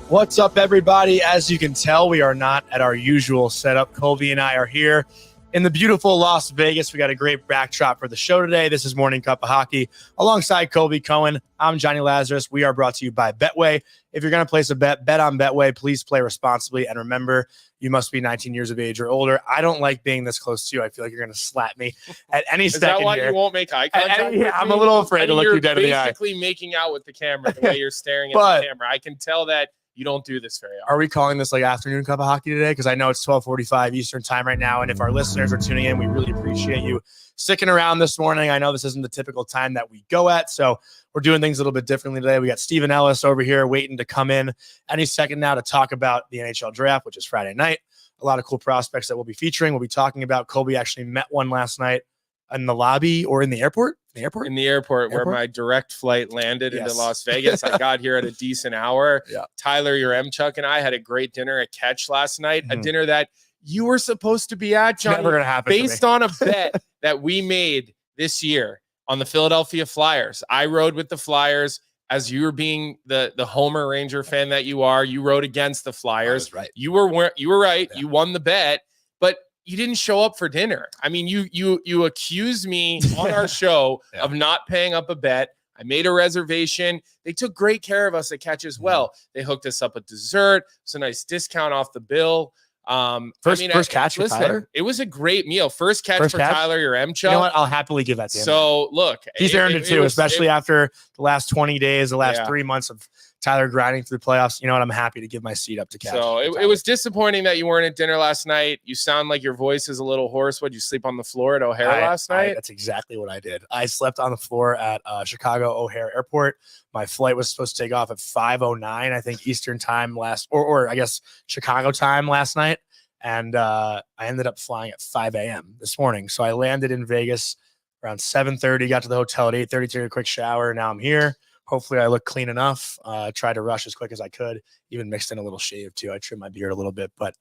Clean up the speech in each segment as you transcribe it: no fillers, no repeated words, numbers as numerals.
What's up, everybody? As you can tell, we are not at our usual setup. Colby and I are here in the beautiful Las Vegas. We got a great backdrop for the show today. This is Morning Cuppa Hockey alongside Colby, Cohen. I'm Jonny, Lazarus. We are brought to you by Betway. If you're going to place a bet on Betway. Please play responsibly. And remember, you must be 19 years of age or older. I don't like being this close to you. I feel like you're going to slap me at any second. Is that why here. you won't make eye contact? I'm a little afraid to look you dead in the eye. You're basically making out with the camera the way you're staring at the camera. I can tell that you don't do this very often. Are we calling this like afternoon cup of hockey today? Because I know it's 12:45 Eastern time right now. And if our listeners are tuning in, we really appreciate you sticking around this morning. I know this isn't the typical time that we go at, so we're doing things a little bit differently today. We got Steven Ellis over here waiting to come in any second now to talk about the NHL Draft, which is Friday night. A lot of cool prospects that we'll be featuring. We'll be talking about. Colby actually met one last night in the lobby or in the airport. In the airport where my direct flight landed into Las Vegas. I got here at a decent hour. Tyler Yaremchuk and I had a great dinner at Catch last night, a dinner that you were supposed to be at, Jonny, never gonna happen based on a bet that we made this year on the Philadelphia Flyers. I rode with the Flyers. As you were being the Homer Ranger fan that you are, you rode against the Flyers. Right. You were right. Yeah. You won the bet, but you didn't show up for dinner. I mean, you accused me on our show of not paying up a bet. I made a reservation. They took great care of us at Catch as well. They hooked us up a dessert. It's a nice discount off the bill. First catch for Tyler? It was a great meal. First catch for Tyler Yaremchuk. You know what? I'll happily give that to him. So look, he's earned it too, especially after the last 20 days, the last 3 months of Tyler grinding through the playoffs. You know what? I'm happy to give my seat up to Catch. So it was disappointing that you weren't at dinner last night. You sound like your voice is a little hoarse. What, did you sleep on the floor at O'Hare last night? That's exactly what I did. I slept on the floor at Chicago O'Hare Airport. My flight was supposed to take off at 5:09, I think Eastern time or I guess Chicago time last night. And I ended up flying at 5 a.m. this morning. So I landed in Vegas around 7:30, got to the hotel at 8:30, took a quick shower. Now I'm here. Hopefully I look clean enough. Tried to rush as quick as I could. Even mixed in a little shave too. I trimmed my beard a little bit, but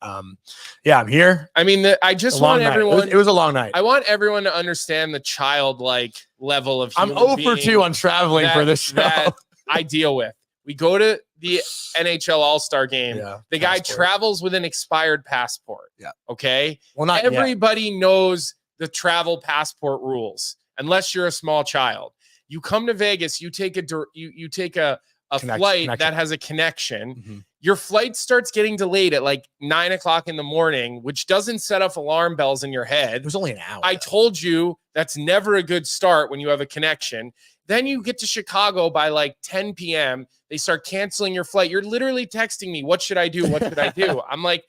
yeah, I'm here. I mean, I just want everyone. It was a long night. I want everyone to understand the childlike level of. I'm 0 for 2 on traveling for this show. That I deal with. We go to the NHL All-Star game. The guy travels with an expired passport. Okay. Well, not everybody knows the travel passport rules unless you're a small child. You come to Vegas, you take a flight that has a connection. Your flight starts getting delayed at like 9 o'clock in the morning, which doesn't set off alarm bells in your head. It was only an hour. I told you that's never a good start when you have a connection. Then you get to Chicago by like 10 p.m. They start canceling your flight. You're literally texting me, what should I do? What should I do? I'm like,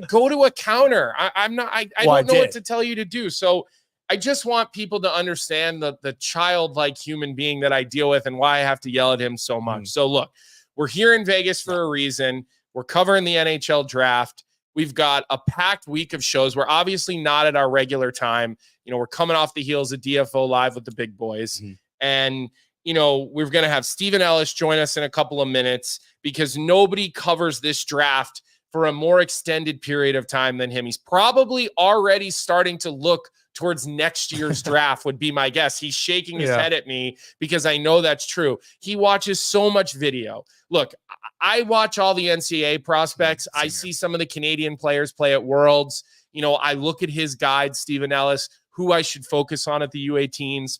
go to a counter. I don't know what to tell you to do. So I just want people to understand the childlike human being that I deal with and why I have to yell at him so much. So look, we're here in Vegas for a reason. We're covering the NHL Draft. We've got a packed week of shows. We're obviously not at our regular time. You know, we're coming off the heels of DFO Live with the big boys. And, you know, we're going to have Steven Ellis join us in a couple of minutes because nobody covers this draft for a more extended period of time than him. He's probably already starting to look towards next year's draft would be my guess. He's shaking his head at me because I know that's true. He watches so much video. Look, I watch all the NCAA prospects. I see some of the Canadian players play at Worlds. You know, I look at his guide, Steven Ellis, who I should focus on at the U18s.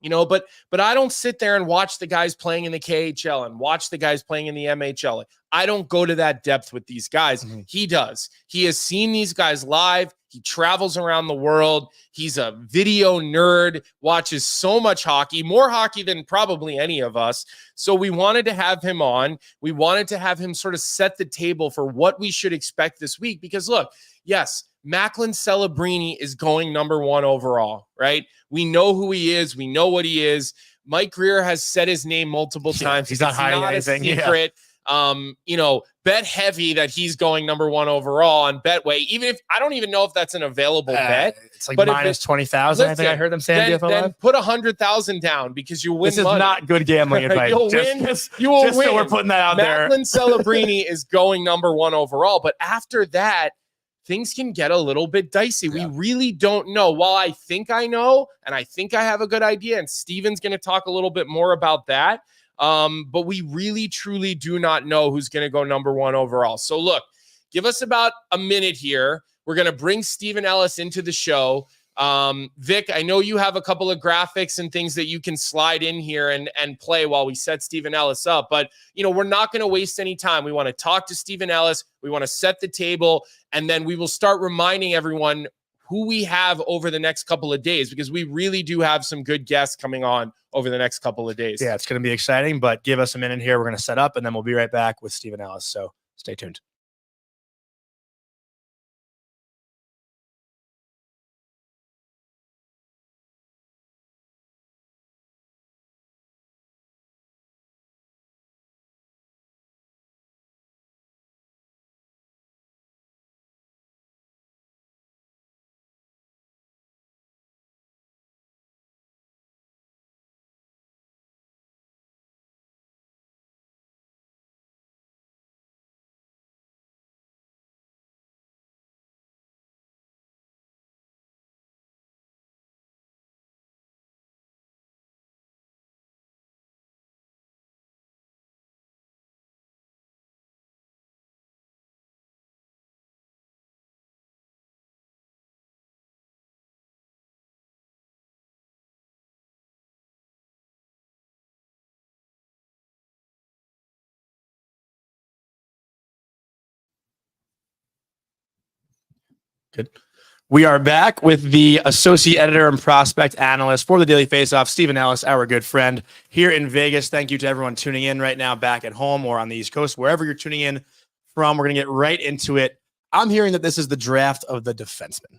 You know, but I don't sit there and watch the guys playing in the KHL and watch the guys playing in the MHL. I don't go to that depth with these guys. He does. He has seen these guys live. He travels around the world. He's a video nerd, watches so much hockey, more hockey than probably any of us. So we wanted to have him on. We wanted to have him sort of set the table for what we should expect this week. Because look, yes, Macklin Celebrini is going number 1 overall, right? We know who he is. We know what he is. Mike Greer has said his name multiple times. He's not hiding anything. Secret. You know, bet heavy that he's going number 1 overall on Betway. Even if I don't even know if that's an available bet. It's like minus 20,000. I think I heard them saying. Then put 100,000 down because you win. This is money. not good gambling advice. You'll win. You will win. So we're putting that out there. Macklin Celebrini is going number 1 overall, but after that, things can get a little bit dicey. We really don't know. While I think I know, and I think I have a good idea, and Steven's going to talk a little bit more about that, But we really, truly do not know who's going to go number 1 overall. So look, give us about a minute here. We're going to bring Steven Ellis into the show. Vic, I know you have a couple of graphics and things that you can slide in here and play while we set Steven Ellis up. But, we're not going to waste any time. We want to talk to Steven Ellis. We want to set the table, and then we will start reminding everyone who we have over the next couple of days, because we really do have some good guests coming on over the next couple of days. Yeah, it's going to be exciting, but give us a minute here. We're going to set up, and then we'll be right back with Steven Ellis. So stay tuned. Good. We are back with the associate editor and prospect analyst for the Daily Faceoff, Steven Ellis, our good friend here in Vegas. Thank you to everyone tuning in right now back at home or on the East Coast, wherever you're tuning in from. We're going to get right into it. I'm hearing that this is the draft of the defensemen.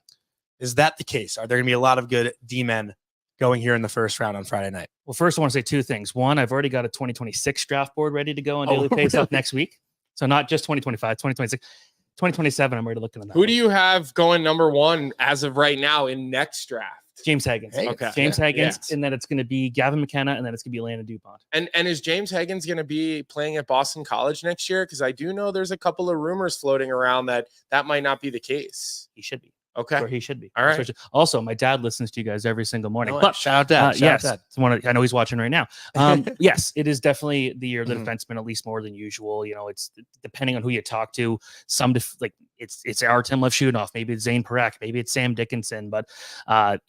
Is that the case? Are there going to be a lot of good D-men going here in the first round on Friday night? Well, first I want to say 2 things. One, I've already got a 2026 draft board ready to go on Daily Faceoff really? next week. So not just 2025, 2026. 2027, I'm already looking at that. Who do you have going number 1 as of right now in next draft? James Higgins. Okay. James Higgins, Yes. and then it's going to be Gavin McKenna, and then it's going to be Landon DuPont. And is James Higgins going to be playing at Boston College next year? Because I do know there's a couple of rumors floating around that might not be the case. He should be. Okay. Where he should be. All right. Also, my dad listens to you guys every single morning. No, But shout out Dad. yes, Shout out Dad. I know he's watching right now. Yes, it is definitely the year of the defenseman, at least more than usual. It's depending on who you talk to. Some it's Artem Levshunov, maybe it's Zane Parekh, maybe it's Sam Dickinson. But I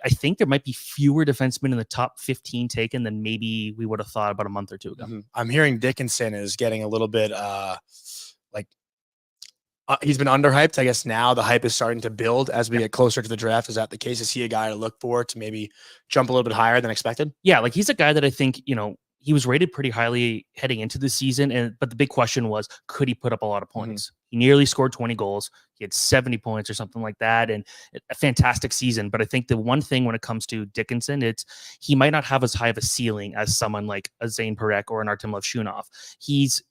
think there might be fewer defensemen in the top 15 taken than maybe we would have thought about a month or two ago. I'm hearing Dickinson is getting a little bit he's been underhyped. I guess now the hype is starting to build as we get closer to the draft. Is that the case? Is he a guy to look for to maybe jump a little bit higher than expected? Yeah, he's a guy that I think, he was rated pretty highly heading into the season. But the big question was, could he put up a lot of points? He nearly scored 20 goals. He had 70 points or something like that. And a fantastic season. But I think the one thing when it comes to Dickinson, he might not have as high of a ceiling as someone like a Zane Parekh or an Artem Levshunov. He's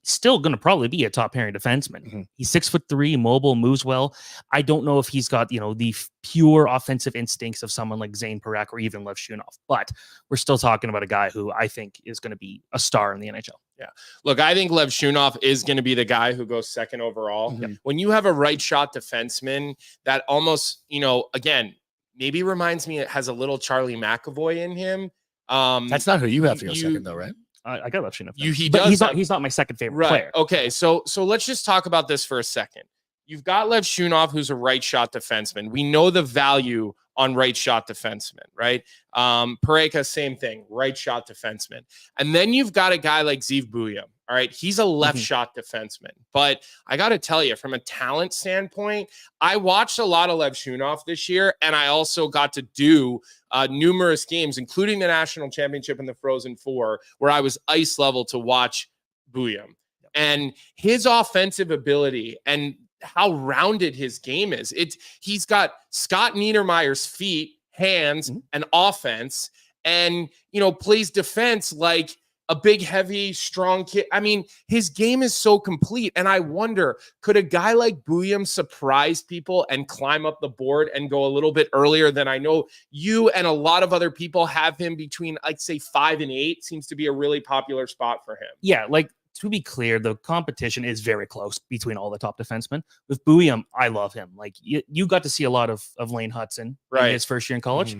still going to probably be a top pairing defenseman. He's 6'3", mobile, moves well. I don't know if he's got, the pure offensive instincts of someone like Zane Parekh or even Levshunov, but we're still talking about a guy who I think is going to be a star in the NHL. Yeah. Look, I think Levshunov is going to be the guy who goes second overall. When you have a right shot defenseman that almost, again, maybe reminds me, it has a little Charlie McAvoy in him. That's not who you have to go second though, right? I got Levshunov. He's not my second favorite player. Okay, so let's just talk about this for a second. You've got Levshunov, who's a right shot defenseman. We know the value on right shot defenseman, right? Pareka, same thing, right shot defenseman. And then you've got a guy like Zeev Buium. All right, he's a left shot defenseman. But I got to tell you, from a talent standpoint, I watched a lot of Levshunov this year, and I also got to do numerous games, including the national championship in the Frozen Four, where I was ice level to watch Buium. And his offensive ability and how rounded his game is. He's got Scott Niedermayer's feet, hands, and offense, and plays defense like a big, heavy, strong kid. I mean, his game is so complete. And I wonder, could a guy like Buium surprise people and climb up the board and go a little bit earlier than I know you and a lot of other people have him between, I'd say 5 and 8 seems to be a really popular spot for him. Yeah. To be clear, the competition is very close between all the top defensemen. With Buium, I love him. You got to see a lot of Lane Hudson in his first year in college.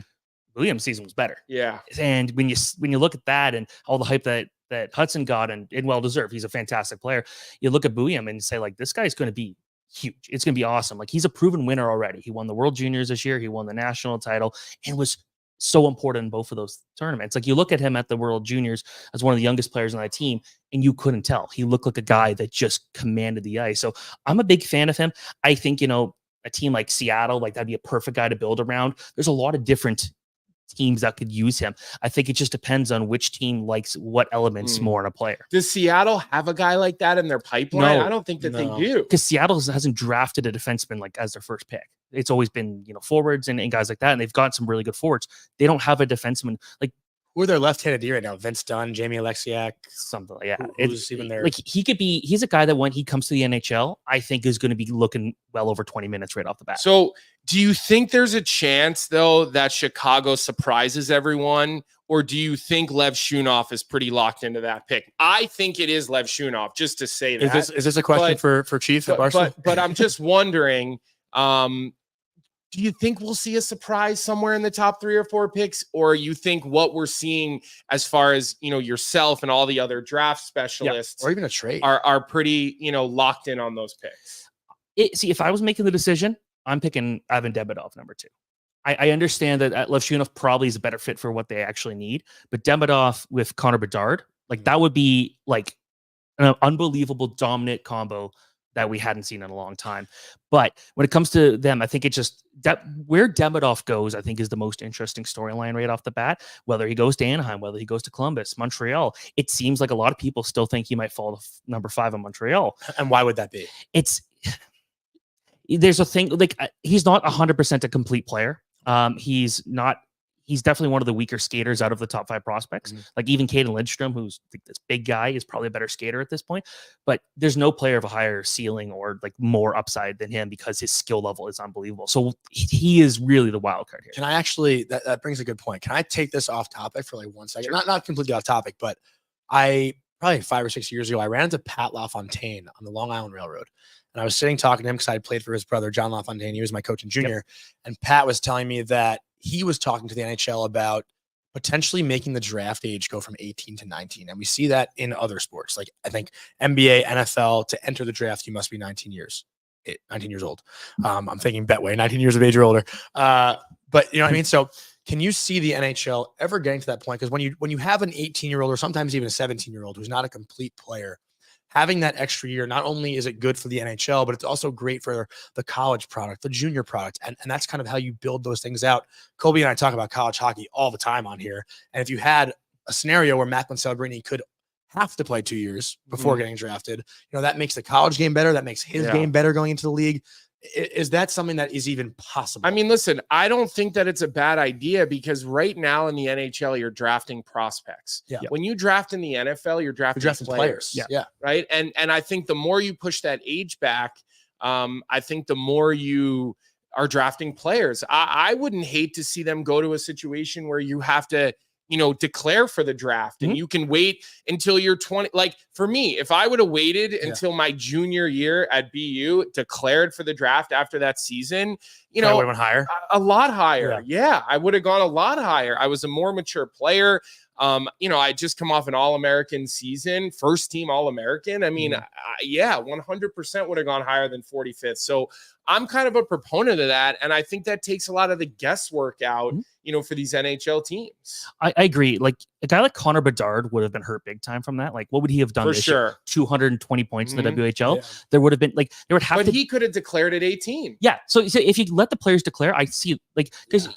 Williams' season was better. Yeah. And when you look at that and all the hype that Hudson got, and well deserved, he's a fantastic player. You look at Booyam and say, like, this guy's going to be huge. It's going to be awesome. Like, he's a proven winner already. He won the World Juniors this year. He won the national title and was so important in both of those tournaments. Like, you look at him at the World Juniors as one of the youngest players on that team, and you couldn't tell. He looked like a guy that just commanded the ice. So I'm a big fan of him. I think, a team like Seattle, like, that'd be a perfect guy to build around. There's a lot of different teams that could use him. I think it just depends on which team likes what elements more in a player. Does Seattle have a guy like that in their pipeline? No, I don't think that they do. Because Seattle hasn't drafted a defenseman like as their first pick. It's always been, forwards and guys like that. And they've got some really good forwards. They don't have a defenseman. Like, who are their left-handed D right now? Vince Dunn, Jamie Alexiak, something like that. Who's even there? Like, he's a guy that when he comes to the NHL, I think is going to be looking well over 20 minutes right off the bat. So do you think there's a chance, though, that Chicago surprises everyone? Or do you think Lev Shunov is pretty locked into that pick? I think it is Lev Shunov, just to say that. Is this a question for Chief at Barcelona? But I'm just wondering, do you think we'll see a surprise somewhere in the top 3 or 4 picks? Or you think what we're seeing as far as, yourself and all the other draft specialists or even a trade are pretty, locked in on those picks? See, if I was making the decision, I'm picking Ivan Demidov number 2. I understand that Lev Shunov probably is a better fit for what they actually need, but Demidov with Connor Bedard, like, that would be like an unbelievable dominant combo that we hadn't seen in a long time. But when it comes to them, I think it just where Demidov goes, I think, is the most interesting storyline right off the bat. Whether he goes to Anaheim, whether he goes to Columbus, Montreal, it seems like a lot of people still think he might fall to number 5 in Montreal. And why would that be? There's a thing, like, he's not 100% a complete player. He's definitely one of the weaker skaters out of the top 5 prospects. Like, even Caden Lindstrom, who's this big guy, is probably a better skater at this point. But there's no player of a higher ceiling or like more upside than him because his skill level is unbelievable. So he is really the wild card here. Can I actually, that brings a good point. Can I take this off topic for like 1 second? Not completely off topic, but probably 5 or 6 years ago, I ran into Pat LaFontaine on the Long Island Railroad. And I was sitting talking to him because I had played for his brother, John LaFontaine. He was my coach in junior. Yep. And Pat was telling me that he was talking to the NHL about potentially making the draft age go from 18 to 19. And we see that in other sports. Like, I think NBA, NFL, to enter the draft, you must be 19 years old. I'm thinking Betway, 19 years of age or older. But you know what I mean? So can you see the NHL ever getting to that point? Because when you have an 18-year-old or sometimes even a 17-year-old who's not a complete player, having that extra year, not only is it good for the NHL, but it's also great for the college product, the junior product. And that's kind of how you build those things out. Colby and I talk about college hockey all the time on here. And if you had a scenario where Macklin Celebrini could have to play 2 years before getting drafted, that makes the college game better. That makes his game better going into the league. Is that something that is even possible? I mean, listen, I don't think that it's a bad idea because right now in the NHL, you're drafting prospects. Yeah. When you draft in the NFL, you're drafting players. Yeah. Right. And I think the more you push that age back, I think the more you are drafting players. I wouldn't hate to see them go to a situation where you have to, declare for the draft and you can wait until you're 20. Like, for me, if I would have waited until my junior year at BU, declared for the draft after that season, I would have went higher. A lot higher. Yeah, I would have gone a lot higher. I was a more mature player. I just come off an All-American season, first team All-American. I mean, 100% would have gone higher than 45th. So I'm kind of a proponent of that. And I think that takes a lot of the guesswork out, for these NHL teams. I agree. Like, a guy like Connor Bedard would have been hurt big time from that. Like, what would he have done this year? 220 points in the WHL. Yeah. There would have been But he could have declared at 18. Yeah. So if you let the players declare, I see, like, because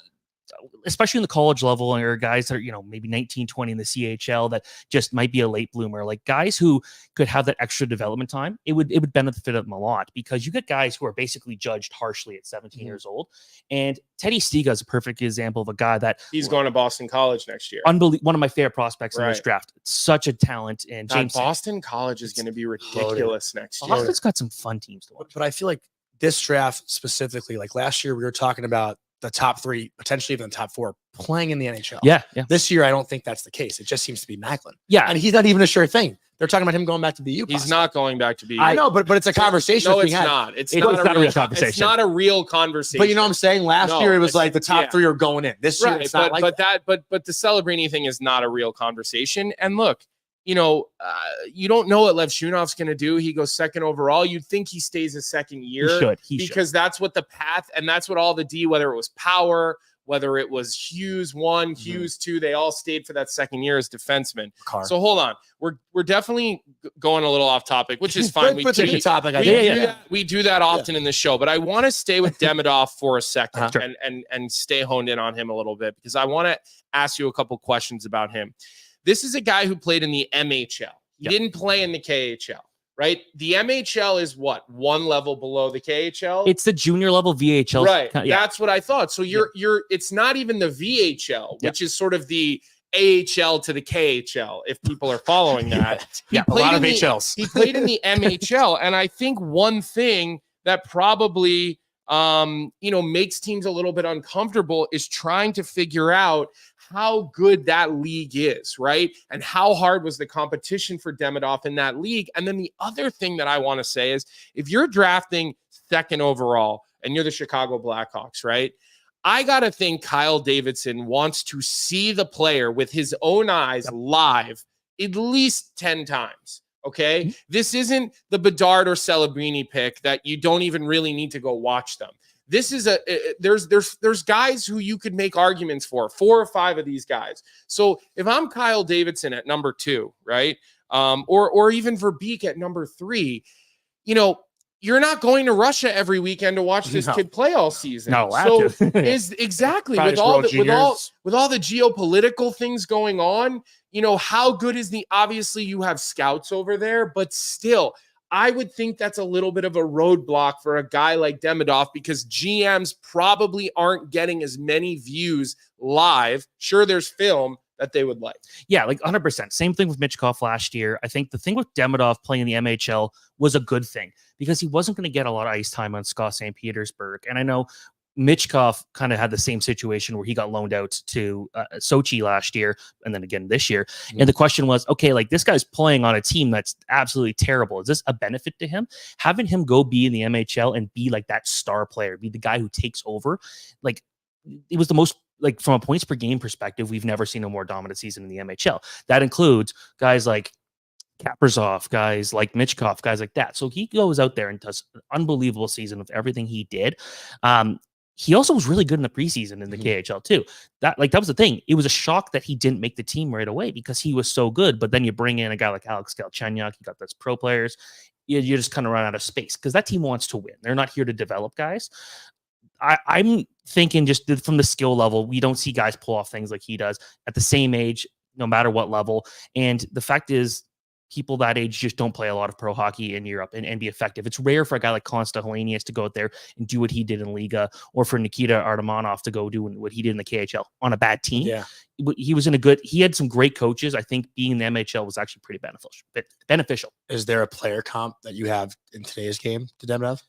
especially in the college level, or guys that are, maybe 19, 20 in the CHL that just might be a late bloomer, like guys who could have that extra development time, it would benefit them a lot, because you get guys who are basically judged harshly at 17 years old. And Teddy Stiga is a perfect example of a guy that he's going to Boston College next year. One of my favorite prospects in this draft. Such a talent. And James Boston College is going to be ridiculous next year. Boston's got some fun teams to watch. But I feel like this draft specifically, like last year, we were talking about the top 3, potentially even the top 4 playing in the NHL. Yeah. This year, I don't think that's the case. It just seems to be Macklin. Yeah. And he's not even a sure thing. They're talking about him going back to BU. He's not going back to BU. I know, but it's a conversation. No, it's not. It's not a real conversation. It's not a real conversation. But you know what I'm saying? Last year it was like the top 3 are going in. This year it's not like that. But the Celebrini thing is not a real conversation. And look, you know, you don't know what Lev Shunov's going to do. He goes second overall. You'd think he stays a second year. He should. That's what the path, and that's what all the D, whether it was Power, whether it was Hughes 1, Hughes 2, they all stayed for that second year as defensemen. So hold on. We're definitely going a little off topic, which is fine. We do that often in the show, but I want to stay with Demidov for a second and stay honed in on him a little bit, because I want to ask you a couple questions about him. This is a guy who played in the MHL. He didn't play in the KHL, right? The MHL is what? One level below the KHL? It's the junior level VHL. Right. That's what I thought. So it's not even the VHL, which is sort of the AHL to the KHL, if people are following that. A lot of HLs. He played in the MHL. And I think one thing that probably makes teams a little bit uncomfortable is trying to figure out how good that league is, right? And how hard was the competition for Demidov in that league? And then the other thing that I want to say is, if you're drafting second overall and you're the Chicago Blackhawks, right? I got to think Kyle Davidson wants to see the player with his own eyes live at least 10 times. Okay. This isn't the Bedard or Celebrini pick that you don't even really need to go watch them. This is there's guys who you could make arguments for, 4 or 5 of these guys. So if I'm Kyle Davidson at number 2, right? Or even Verbeek at number 3, you know, you're not going to Russia every weekend to watch this kid play all season. So is exactly with all the geopolitical things going on, you know, how good is obviously you have scouts over there, but still, I would think that's a little bit of a roadblock for a guy like Demidov, because GMs probably aren't getting as many views live. Sure, there's film that they would like. Yeah, like 100%. Same thing with Michkov last year. I think the thing with Demidov playing in the MHL was a good thing, because he wasn't going to get a lot of ice time on Scott St. Petersburg. And I know Michkov kind of had the same situation where he got loaned out to Sochi last year and then again this year. And the question was, okay, like, this guy's playing on a team that's absolutely terrible. Is this a benefit to him? Having him go be in the MHL and be like that star player, be the guy who takes over, like, it was the most, like, from a points per game perspective, we've never seen a more dominant season in the MHL. That includes guys like Kaprizov, guys like Michkov, guys like that. So he goes out there and does an unbelievable season with everything he did. He also was really good in the preseason in the KHL too. That was the thing. It was a shock that he didn't make the team right away, because he was so good. But then you bring in a guy like Alex Galchenyuk, you got those pro players, you just kind of run out of space, because that team wants to win. They're not here to develop guys. I'm thinking just from the skill level, we don't see guys pull off things like he does at the same age, no matter what level. And the fact is, people that age just don't play a lot of pro hockey in Europe and be effective. It's rare for a guy like Konsta Helenius to go out there and do what he did in Liga, or for Nikita Artemonov to go do what he did in the KHL on a bad team. Yeah. He had some great coaches. I think being in the MHL was actually pretty beneficial. Is there a player comp that you have in today's game to Demidov?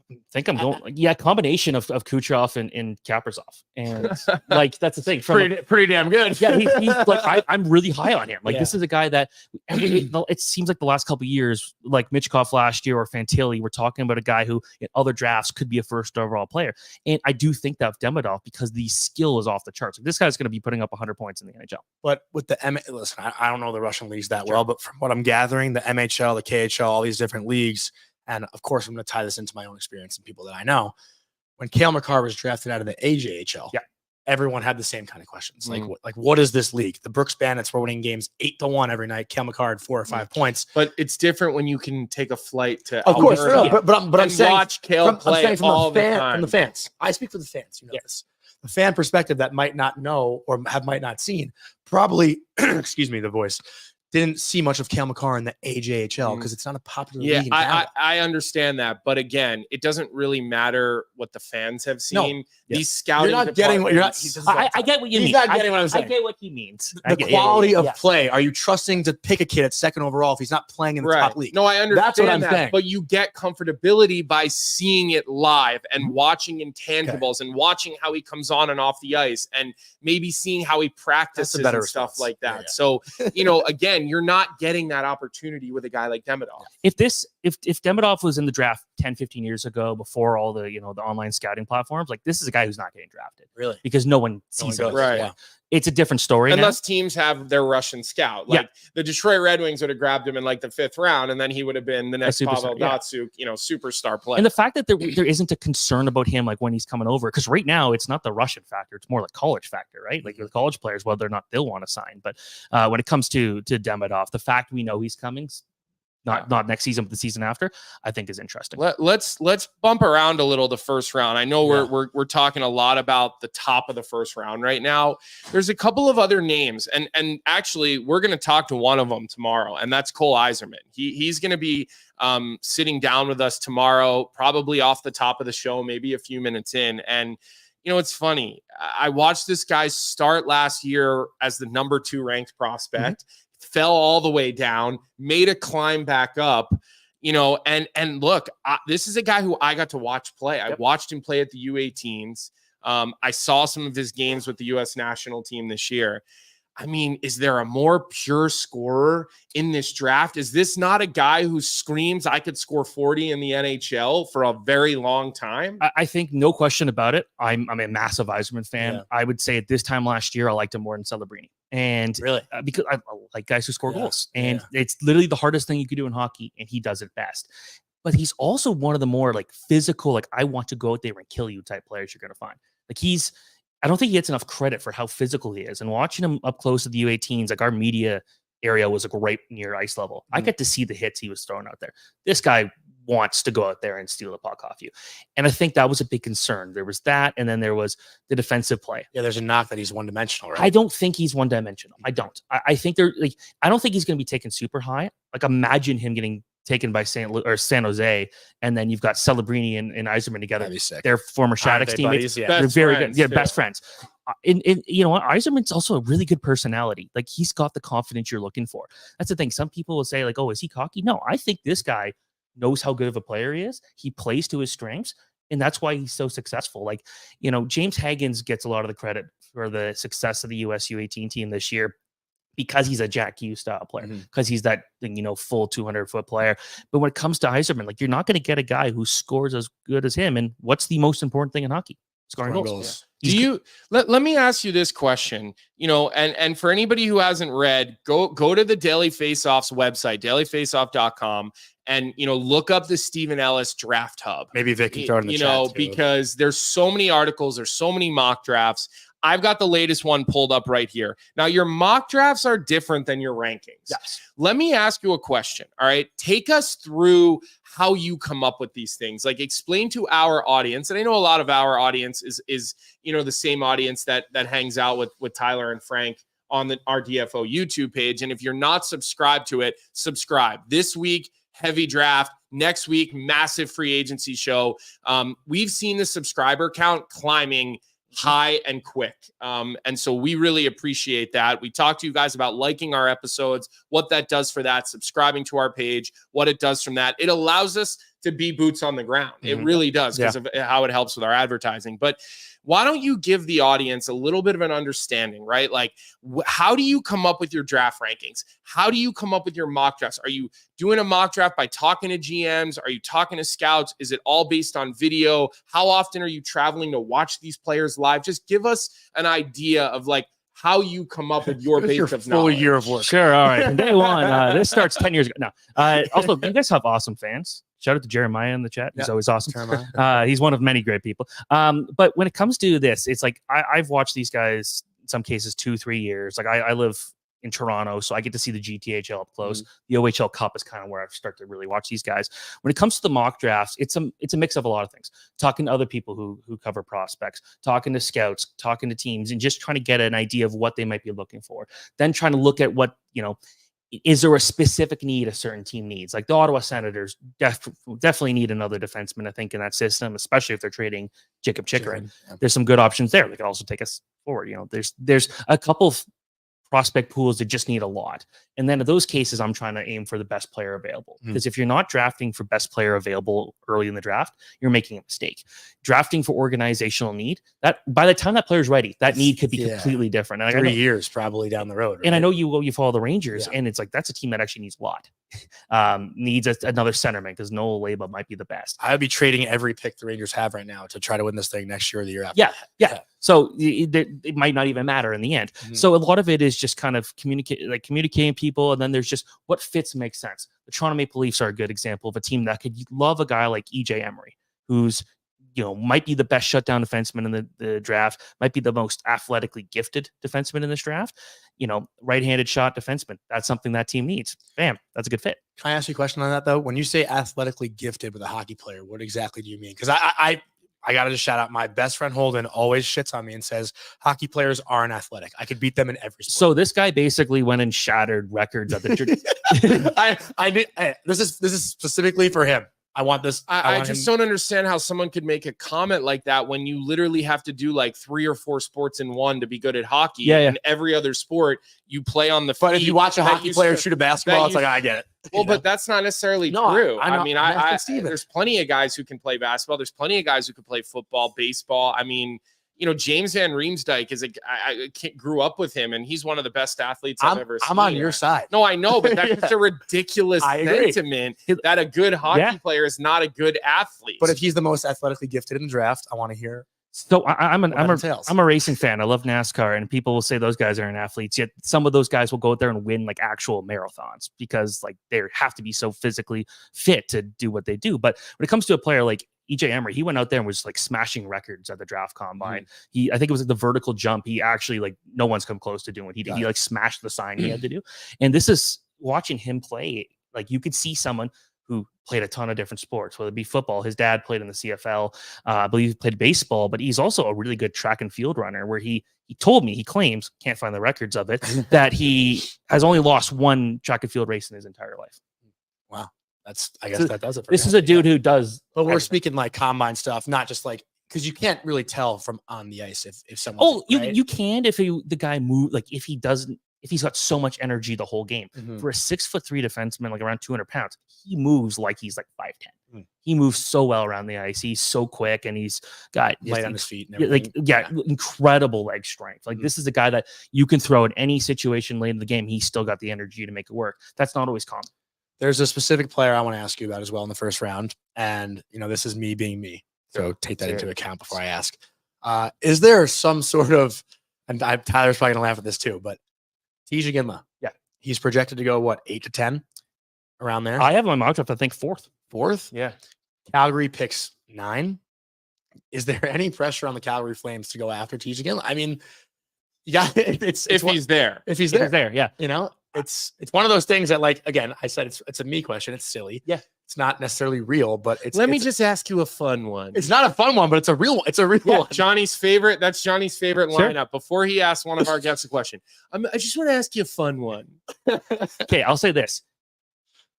I think I'm going, combination of Kucherov and Kaprizov, and like, that's the thing. Pretty damn good. Yeah, he's like, I'm really high on him. Like, this is a guy that it seems like the last couple of years, like Michkov last year or Fantilli, we're talking about a guy who in other drafts could be a first overall player. And I do think that Demidov, because the skill is off the charts. Like, this guy's going to be putting up 100 points in the NHL. But with the listen, I don't know the Russian leagues that well, but from what I'm gathering, the MHL, the KHL, all these different leagues. And of course, I'm going to tie this into my own experience and people that I know. When Cale Makar was drafted out of the AJHL, everyone had the same kind of questions. Like, what is this league? The Brooks Bandits were winning games 8-1 every night. Cale Makar had 4 or 5 points. But it's different when you can take a flight to. Of course, but I'm saying, watch Cale play all the time. From the fans. I speak for the fans. You know this. The fan perspective that might not know or might not seen probably, excuse me, the voice, didn't see much of Cale Makar in the AJHL because it's not a popular league. I understand that, but again, it doesn't really matter what the fans have seen. These scouting, you're not getting what you're not. I get what you mean. He's not getting what I'm saying. I get what he means. The quality of play. Are you trusting to pick a kid at second overall if he's not playing in the top league? No, I understand. That's what I'm saying. But you get comfortability by seeing it live and watching intangibles and watching how he comes on and off the ice and maybe seeing how he practices and stuff like that. So, again, again, you're not getting that opportunity with a guy like Demidov. If Demidov was in the draft 10, 15 years ago, before all the, the online scouting platforms, like, this is a guy who's not getting drafted. Really? Because no one sees him. Right. Yeah. It's a different story unless teams have their Russian scout. Like the Detroit Red Wings would have grabbed him in like the 5th round, and then he would have been the next Pavel Datsyuk, superstar player. And the fact that there isn't a concern about him, like, when he's coming over, because right now it's not the Russian factor, it's more like college factor, right? Like, with college players, whether or not they'll want to sign. But when it comes to Demidov, the fact we know he's coming, not next season, but the season after, I think is interesting. Let's bump around a little the first round. I know we're talking a lot about the top of the first round right now. There's a couple of other names, and actually we're going to talk to one of them tomorrow, and that's Cole Yzerman. He's going to be sitting down with us tomorrow, probably off the top of the show, maybe a few minutes in. And it's funny. I watched this guy start last year as the number 2 ranked prospect. Fell all the way down, made a climb back up, and look, this is a guy who I got to watch play. I watched him play at the U18s. I saw some of his games with the U.S. national team this year. I mean, is there a more pure scorer in this draft? Is this not a guy who screams, I could score 40 in the NHL for a very long time? I think no question about it. I'm a massive Yzerman fan. Yeah. I would say at this time last year, I liked him more than Celebrini. And really, because I like guys who score goals, and it's literally the hardest thing you could do in hockey, and he does it best. But he's also one of the more like physical, like, I want to go out there and kill you type players you're going to find. Like, I don't think he gets enough credit for how physical he is. And watching him up close at the U18s, like, our media area was like right near ice level. I got to see the hits he was throwing out there. This guy wants to go out there and steal the puck off you. And I think that was a big concern. There was that, and then there was the defensive play. Yeah, there's a knock that he's one-dimensional, right? I don't think he's one-dimensional. I don't. I think I don't think he's going to be taken super high. Like, imagine him getting taken by San Jose, and then you've got Celebrini and Yzerman together. They're former Shattuck's teammates. They're very good. Yeah, best friends. And you know what? Yzerman's also a really good personality. Like, he's got the confidence you're looking for. That's the thing. Some people will say, like, oh, is he cocky? No, I think this guy knows how good of a player he is. He plays to his strengths, and that's why he's so successful. Like, James Haggins gets a lot of the credit for the success of the US U18 team this year, because he's a Jack Hughes style player, because he's that, full 200-foot player. But when it comes to Yzerman, like, you're not going to get a guy who scores as good as him. And what's the most important thing in hockey? Scoring goals. Yeah. Let me ask you this question, and for anybody who hasn't read, go to the Daily Faceoff's website, dailyfaceoff.com, and look up the Steven Ellis Draft Hub. Maybe Vic can throw it in the chat too. Because there's so many articles, there's so many mock drafts. I've got the latest one pulled up right here. Now, your mock drafts are different than your rankings. Yes. Let me ask you a question. All right. Take us through how you come up with these things. Like, explain to our audience. And I know a lot of our audience is the same audience that hangs out with Tyler and Frank on our DFO YouTube page. And if you're not subscribed to it, subscribe. This week, heavy draft. Next week, massive free agency show. We've seen the subscriber count climbing high and quick. And so we really appreciate that. We talked to you guys about liking our episodes, what that does for that, subscribing to our page, what it does from that. It allows us to be boots on the ground. It really does, because of how it helps with our advertising. But why don't you give the audience a little bit of an understanding, right? Like, how do you come up with your draft rankings? How do you come up with your mock drafts? Are you doing a mock draft by talking to GMs? Are you talking to scouts? Is it all based on video? How often are you traveling to watch these players live? Just give us an idea of like how you come up with your base of knowledge. Full year of work. Sure. All right. From day one, this starts 10 years ago. No. Also, you guys have awesome fans. Shout out to Jeremiah in the chat. He's always awesome. He's one of many great people. But when it comes to this, it's like I've watched these guys, in some cases, 2-3 years. Like, I live in Toronto, so I get to see the GTHL up close. The OHL Cup is kind of where I start to really watch these guys. When it comes to the mock drafts, it's a mix of a lot of things. Talking to other people who cover prospects, talking to scouts, talking to teams, and just trying to get an idea of what they might be looking for. Then trying to look at what, is there a specific need a certain team needs? Like the Ottawa Senators definitely need another defenseman, I think, in that system, especially if they're trading Jacob Chikrin. There's some good options there. They could also take us forward. There's a couple of prospect pools that just need a lot. And then in those cases, I'm trying to aim for the best player available. Because if you're not drafting for best player available early in the draft, you're making a mistake. Drafting for organizational need, that by the time that player's ready, that need could be completely different. And 3 years probably down the road. Right? And I know you follow the Rangers, and it's like that's a team that actually needs a lot. Needs another centerman because Noah Leba might be the best. I would be trading every pick the Rangers have right now to try to win this thing next year or the year after. Yeah. So it might not even matter in the end. So a lot of it is just kind of communicating people, and then there's just what fits makes sense. The Toronto Maple Leafs are a good example of a team that could love a guy like EJ Emery, who's might be the best shutdown defenseman in the draft, might be the most athletically gifted defenseman in this draft. Right-handed shot defenseman. That's something that team needs. Bam, that's a good fit. Can I ask you a question on that though? When you say athletically gifted with a hockey player, what exactly do you mean? Because I got to just shout out my best friend Holden always shits on me and says hockey players aren't athletic. I could beat them in every sport. So this guy basically went and shattered records at the. This is specifically for him. I want this. I just don't understand how someone could make a comment like that when you literally have to do like 3 or 4 sports in one to be good at hockey. Yeah. And every other sport you play on the field. But if you watch a hockey player shoot a basketball, it's like, I get it. Well, but that's not necessarily true. I mean, there's plenty of guys who can play basketball. There's plenty of guys who can play football, baseball. I mean, James Van Riemsdyk I grew up with him, and he's one of the best athletes I've ever seen. I'm on your side. No, I know, but that's just a ridiculous sentiment that a good hockey player is not a good athlete. But if he's the most athletically gifted in the draft, I want to hear. So I'm a racing fan. I love NASCAR, and people will say those guys aren't athletes. Yet some of those guys will go out there and win like actual marathons because like they have to be so physically fit to do what they do. But when it comes to a player like EJ Emery, he went out there and was like smashing records at the draft combine. I think it was like the vertical jump. He actually like no one's come close to doing what he did. He like smashed the sign he had to do. And this is watching him play. Like you could see someone who played a ton of different sports, whether it be football. His dad played in the CFL. I believe he played baseball, but he's also a really good track and field runner where he claims, can't find the records of it, that he has only lost 1 track and field race in his entire life. Wow. I guess that does it. This is a dude who does. But we're speaking like combine stuff, not just like, because you can't really tell from on the ice if someone. You can if the guy move, like if he's got so much energy the whole game. For a 6'3" defenseman, like around 200 pounds, he moves like he's like 5'10". He moves so well around the ice. He's so quick, and he's got light on his feet. And incredible leg strength. Like this is a guy that you can throw in any situation late in the game. He's still got the energy to make it work. That's not always common. There's a specific player I want to ask you about as well in the first round. And, this is me being me. So take that into account before I ask. Is there some sort of, and Tyler's probably going to laugh at this too, but TJ Ginla. Yeah. He's projected to go, 8 to 10? Around there? I have my mock draft, I think, 4th. 4th? Yeah. Calgary picks 9. Is there any pressure on the Calgary Flames to go after TJ Ginla? I mean, it's if he's there. If he's there, yeah. It's one of those things that, like, again, I said it's a me question. It's silly. Yeah. It's not necessarily real, but Let me just ask you a fun one. It's not a fun one, but it's a real one. It's a real one. Johnny's favorite. That's Johnny's favorite lineup. Before he asks one of our guests a question, I just want to ask you a fun one. Okay, I'll say this.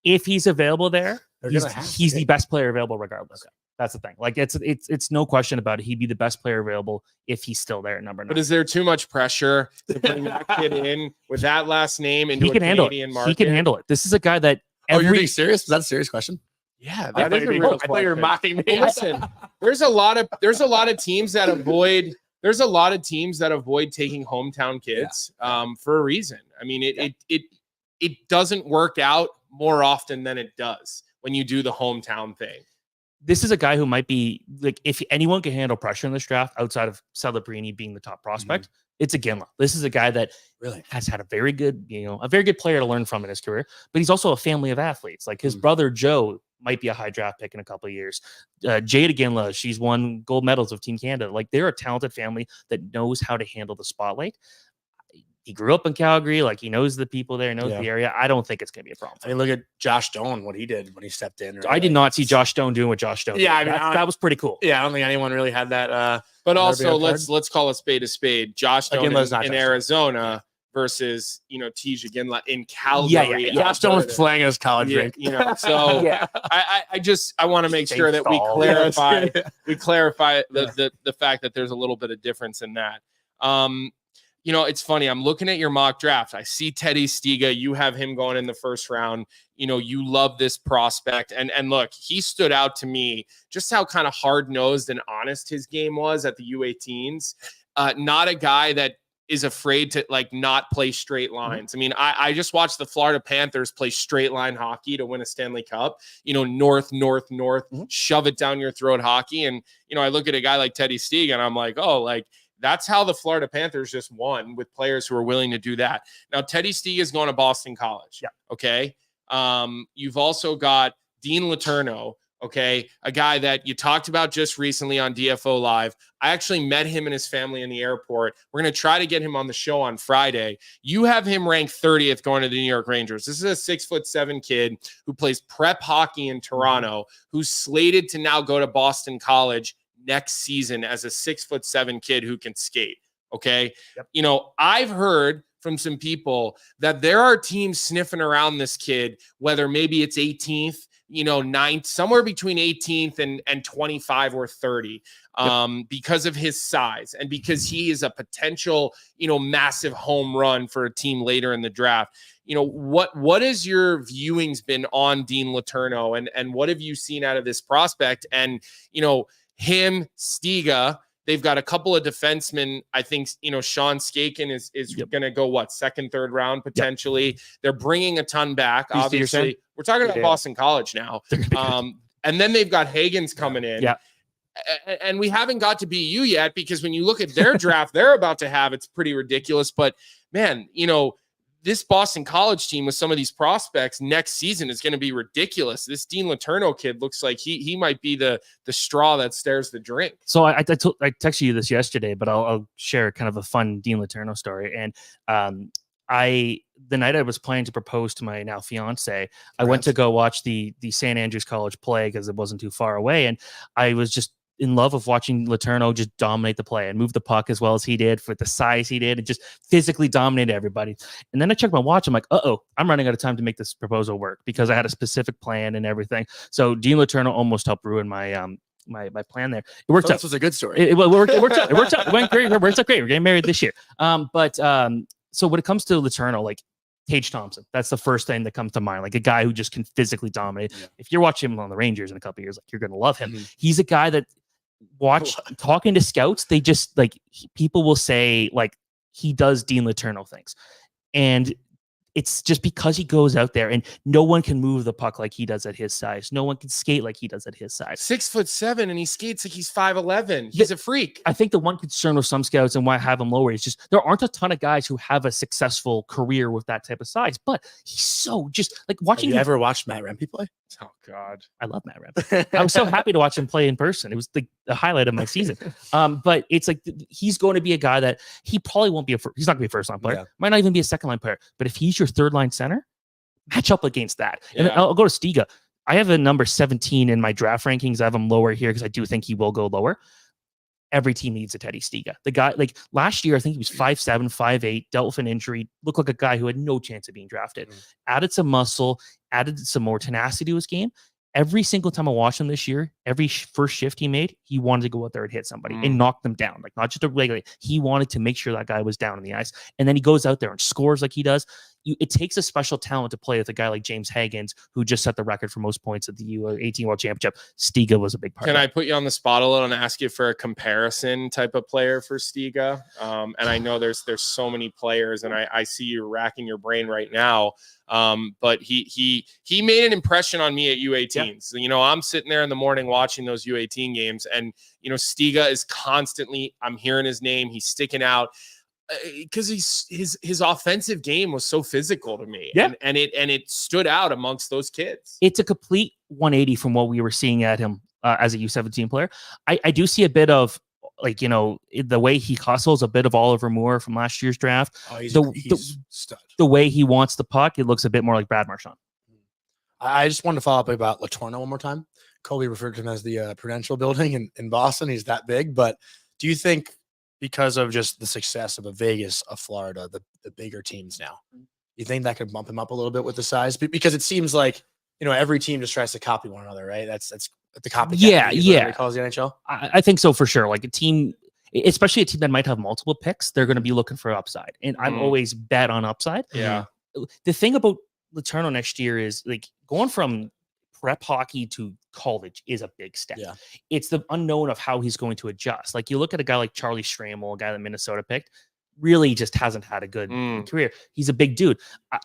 If he's available there, he's the best player available regardless. Okay. That's the thing. Like it's no question about it. He'd be the best player available if he's still there at number 9. But is there too much pressure to bring that kid in with that last name into a Canadian market? He can handle it. This is a guy that you're being serious? Was that a serious question? Yeah, that is a real question. I thought you were mocking me. Well, listen, there's a lot of teams that avoid taking hometown kids for a reason. I mean, it doesn't work out more often than it does when you do the hometown thing. This is a guy who might be like, if anyone can handle pressure in this draft outside of Celebrini being the top prospect, it's a Ginla. This is a guy that really has had a very good player to learn from in his career, but he's also a family of athletes. Like his brother Joe might be a high draft pick in a couple of years. Jada Ginla, she's won gold medals with Team Canada. Like they're a talented family that knows how to handle the spotlight. He grew up in Calgary. Like he knows the people there, knows the area. I don't think it's going to be a problem. I mean, look at Josh Stone, what he did when he stepped in. Right? I did not see Josh Stone doing what Josh Stone did. I mean, that was pretty cool. Yeah, I don't think anyone really had that. But also, let's call a spade a spade. Josh Stone in Arizona versus TJ Ginla in Calgary. Yeah. Josh Stone was playing his college drink. So I want to make sure that we clarify the fact that there's a little bit of difference in that. you know, it's funny. I'm looking at your mock draft. I see Teddy Stiga. You have him going in the first round. You know, you love this prospect. And look, he stood out to me just how kind of hard-nosed and honest his game was at the U18s. Not a guy that is afraid to like not play straight lines. I mean, I just watched the Florida Panthers play straight line hockey to win a Stanley Cup, you know, north, shove it down your throat hockey. And, you know, I look at a guy like Teddy Stiga and I'm like, oh, like, that's how the Florida Panthers just won, with players who are willing to do that. Now, Teddy Stiga is going to Boston College. Yeah. Okay. You've also got Dean Letourneau. Okay. A guy that you talked about just recently on DFO Live. I actually met him and his family in the airport. We're going to try to get him on the show on Friday. You have him ranked 30th going to the New York Rangers. This is a 6'7" kid who plays prep hockey in Toronto, who's slated to now go to Boston College next season as a 6'7" kid who can skate. Okay. Yep. You know, I've heard from some people that there are teams sniffing around this kid, whether maybe it's 18th, you know, 9th, somewhere between 18th and 25 or 30, because of his size and because he is a potential, you know, massive home run for a team later in the draft. You know, what has your viewings been on Dean Letourneau, and what have you seen out of this prospect? And, you know, him, Stiga, they've got a couple of defensemen. I think, you know, Sean Skaken is going to go, second, third round, potentially. They're bringing a ton back. Who's Obviously, we're talking about Boston College now. And then they've got Hagen's coming in. Yeah. And we haven't got to BU yet, because when you look at their draft, they're about to have, it's pretty ridiculous. But man, you know, this Boston College team with some of these prospects next season is going to be ridiculous. This Dean Letourneau kid looks like he might be the straw that stirs the drink. So I texted you this yesterday, but I'll share kind of a fun Dean Letourneau story. And the night I was planning to propose to my now fiance, I went to go watch the St. Andrews College play because it wasn't too far away, and I was just in love of watching Letourneau just dominate the play and move the puck as well as he did, for the size he did, and just physically dominate everybody. And then I checked my watch. I'm like, I'm running out of time to make this proposal work, because I had a specific plan and everything. So Dean Letourneau almost helped ruin my my plan there. It worked out. This was a good story. It worked out. It worked out. It went great. It worked out great. We're getting married this year. So when it comes to Letourneau, like Tage Thompson, that's the first thing that comes to mind. Like a guy who just can physically dominate. Yeah. If you're watching him on the Rangers in a couple of years, like, you're going to love him. Mm-hmm. He's a guy that talking to scouts, they just people will say like he does Dean Letourneau things. And it's just because he goes out there and no one can move the puck like he does at his size. No one can skate like he does at his size. 6'7", and he skates like he's 5'11". He's a freak. I think the one concern with some scouts and why I have him lower is just there aren't a ton of guys who have a successful career with that type of size. But he's so just like watching. Have you ever watched Matt Rempe play? Oh God, I love Matt Rempe. I was so happy to watch him play in person. It was the highlight of my season. But it's like he's going to be a guy that he probably won't be he's not going to be a first line player. Yeah. Might not even be a second line player. But if he's your third line center, match up against that. Yeah. And I'll go to Stiga. I have a number 17 in my draft rankings. I have him lower here because I do think he will go lower. Every team needs a Teddy Stiga. The guy, like last year, I think he was 5'7", 5'8", dealt with an injury, looked like a guy who had no chance of being drafted. Added some muscle, added some more tenacity to his game. Every single time I watched him this year, every first shift he made, he wanted to go out there and hit somebody and knock them down. Like not just a regular, he wanted to make sure that guy was down on the ice. And then he goes out there and scores like he does. It takes a special talent to play with a guy like James Hagens, who just set the record for most points at the U18 World Championship. Stiga was a big part. Can I put you on the spot a little and ask you for a comparison type of player for Stiga? And I know there's so many players, and I see you racking your brain right now. But he made an impression on me at U18s. Yeah. So, you know, I'm sitting there in the morning watching those U18 games, and you know, Stiga is constantly, I'm hearing his name, he's sticking out. Because his offensive game was so physical to me, and it stood out amongst those kids. It's a complete 180 from what we were seeing at him as a U17 player. I do see a bit of like, you know, the way he hustles, a bit of Oliver Moore from last year's draft. Oh, he's stud. The way he wants the puck, it looks a bit more like Brad Marchand. I just wanted to follow up about Letourneau one more time. Colby referred to him as the Prudential Building in Boston. He's that big, but do you think, because of just the success of a Vegas, a Florida, the bigger teams now, you think that could bump him up a little bit with the size? Because it seems like, you know, every team just tries to copy one another, right? That's the copycat. Yeah. Calls the NHL. I think so for sure. Like a team, especially a team that might have multiple picks, they're going to be looking for upside. And I'm always bet on upside. Yeah. The thing about Letourneau next year is like going from prep hockey to college is a big step. Yeah. It's the unknown of how he's going to adjust. Like you look at a guy like Charlie Stramel, a guy that Minnesota picked, really just hasn't had a good career. He's a big dude.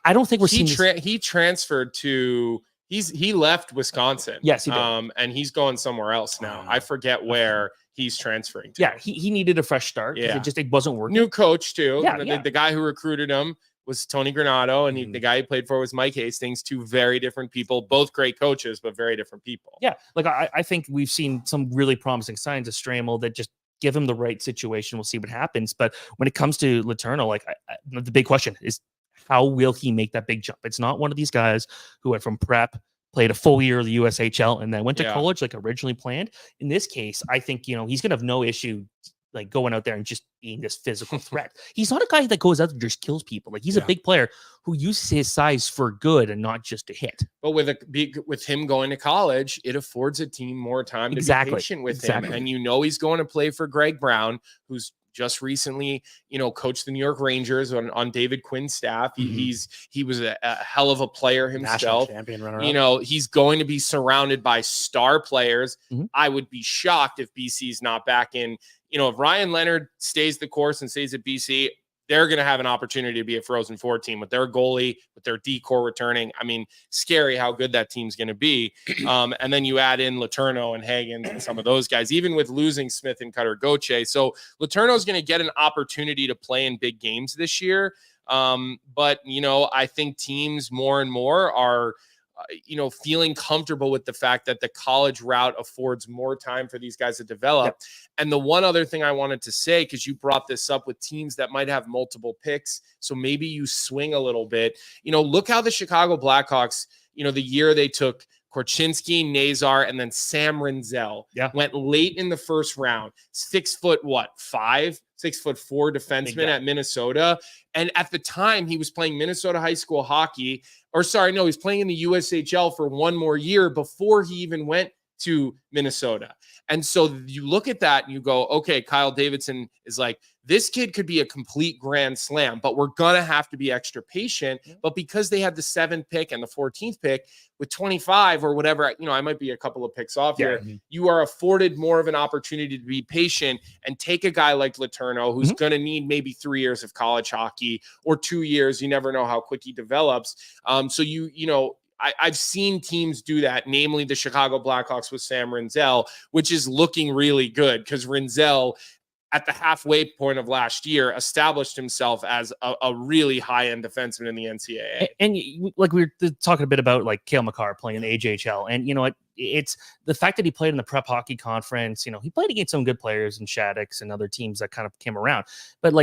I don't think we're seeing he transferred to he left Wisconsin. Yes, he did. And he's going somewhere else now. I forget where he's transferring to. Yeah, he needed a fresh start. Yeah. It wasn't working. New coach too. Yeah, The guy who recruited him was Tony Granato, and the guy he played for was Mike Hastings. Two very different people, both great coaches, but very different people. Yeah, like I think we've seen some really promising signs of Stramel that just give him the right situation. We'll see what happens. But when it comes to Letourneau, like the big question is, how will he make that big jump? It's not one of these guys who went from prep, played a full year of the USHL, and then went to college like originally planned. In this case, I think, he's going to have no issue like going out there and just being this physical threat. He's not a guy that goes out and just kills people. Like he's a big player who uses his size for good and not just to hit. But with him going to college, it affords a team more time to be patient with him. And he's going to play for Greg Brown, who's just recently, coached the New York Rangers on David Quinn's staff. He was a hell of a player himself. National champion runner-up. He's going to be surrounded by star players. I would be shocked if BC's not back in. If Ryan Leonard stays the course and stays at BC, they're going to have an opportunity to be a Frozen Four team with their goalie, with their D-core returning. I mean, scary how good that team's going to be. And then you add in Letourneau and Hagen and some of those guys, even with losing Smith and Cutter Gauthier. So Letourneau's going to get an opportunity to play in big games this year. But I think teams more and more are feeling comfortable with the fact that the college route affords more time for these guys to develop. Yep. And the one other thing I wanted to say, because you brought this up with teams that might have multiple picks, so maybe you swing a little bit. Look how the Chicago Blackhawks, the year they took Korchinski, Nazar, and then Sam Rinzel went late in the first round. 6'5" defenseman at Minnesota. And at the time, he was playing Minnesota high school hockey. He's playing in the USHL for one more year before he even went to Minnesota. And so you look at that and you go, okay, Kyle Davidson is like, this kid could be a complete grand slam, but we're going to have to be extra patient. But because they had the 7th pick and the 14th pick with 25 or whatever, I might be a couple of picks off here. You are afforded more of an opportunity to be patient and take a guy like Letourneau, who's going to need maybe 3 years of college hockey or 2 years. You never know how quick he develops. I've seen teams do that, namely the Chicago Blackhawks with Sam Rinzel, which is looking really good because Rinzel, at the halfway point of last year, established himself as a really high-end defenseman in the NCAA. And like we were talking a bit about like Cale Makar playing in the AJHL. And, it's the fact that he played in the prep hockey conference. He played against some good players in Shaddix and other teams that kind of came around. But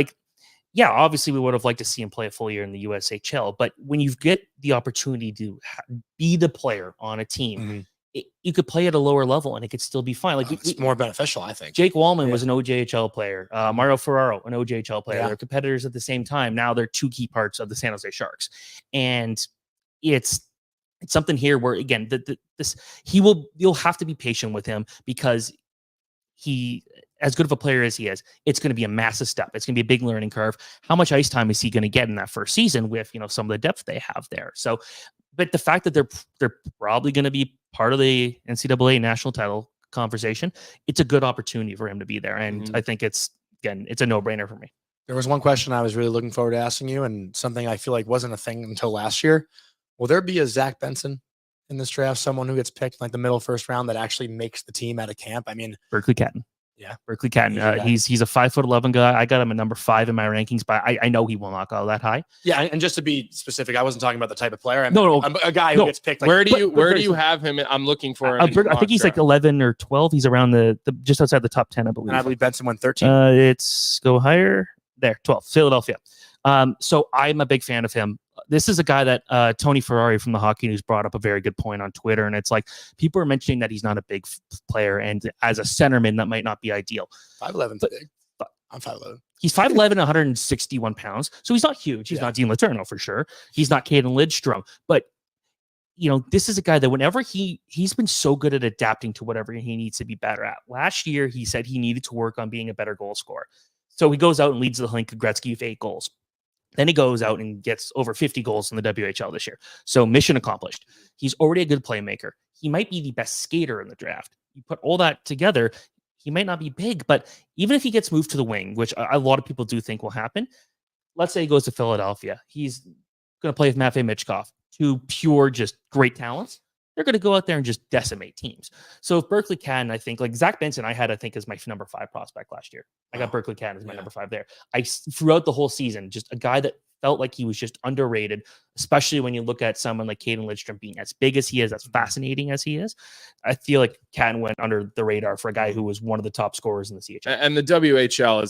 obviously we would have liked to see him play a full year in the USHL. But when you get the opportunity to be the player on a team, you could play at a lower level and it could still be fine. It's more beneficial, I think. Jake Wallman was an OJHL player. Mario Ferraro, an OJHL player. They're competitors at the same time. Now they're two key parts of the San Jose Sharks. And it's something here where, again, you'll have to be patient with him because he, as good of a player as he is, it's going to be a massive step. It's going to be a big learning curve. How much ice time is he going to get in that first season with, some of the depth they have there? So, but the fact that they're probably going to be part of the NCAA national title conversation, it's a good opportunity for him to be there. And I think it's a no-brainer for me. There was one question I was really looking forward to asking you, and something I feel like wasn't a thing until last year. Will there be a Zach Benson in this draft, someone who gets picked like the middle first round that actually makes the team at a camp? I mean, Berkeley Catton. Yeah, Berkeley Catton. He's a 5'11" guy. I got him at number 5 in my rankings, but I know he will not go that high. Yeah, and just to be specific, I wasn't talking about the type of player. No, a guy who gets picked. Where do you have him? I'm looking for him. I think he's like 11 or 12. He's around the just outside the top 10, I believe. And I believe Benson went 13. It's go higher. There, 12. Philadelphia. So I'm a big fan of him. This is a guy that Tony Ferrari from the Hockey News brought up a very good point on Twitter. And it's like, people are mentioning that he's not a big player. And as a centerman, that might not be ideal. 5'11's big. I'm 5'11. He's 5'11", 161 pounds. So he's not huge. He's not Dean Letourneau for sure. He's not Caden Lidstrom. But this is a guy that whenever he's been so good at adapting to whatever he needs to be better at. Last year, he said he needed to work on being a better goal scorer. So he goes out and leads the Hlinka Gretzky with 8 goals. Then he goes out and gets over 50 goals in the WHL this year. So mission accomplished. He's already a good playmaker. He might be the best skater in the draft. You put all that together, he might not be big, but even if he gets moved to the wing, which a lot of people do think will happen, let's say he goes to Philadelphia. He's going to play with Matvei Michkov, 2 pure, just great talents. They're going to go out there and just decimate teams. So if Berkeley Catton, I think, like Zach Benson, I think as my number 5 prospect last year. I got Berkeley Catton as my number 5 there. Throughout the whole season, just a guy that felt like he was just underrated, especially when you look at someone like Caden Lidstrom being as big as he is, as fascinating as he is. I feel like Catton went under the radar for a guy who was one of the top scorers in the CHL. And the WHL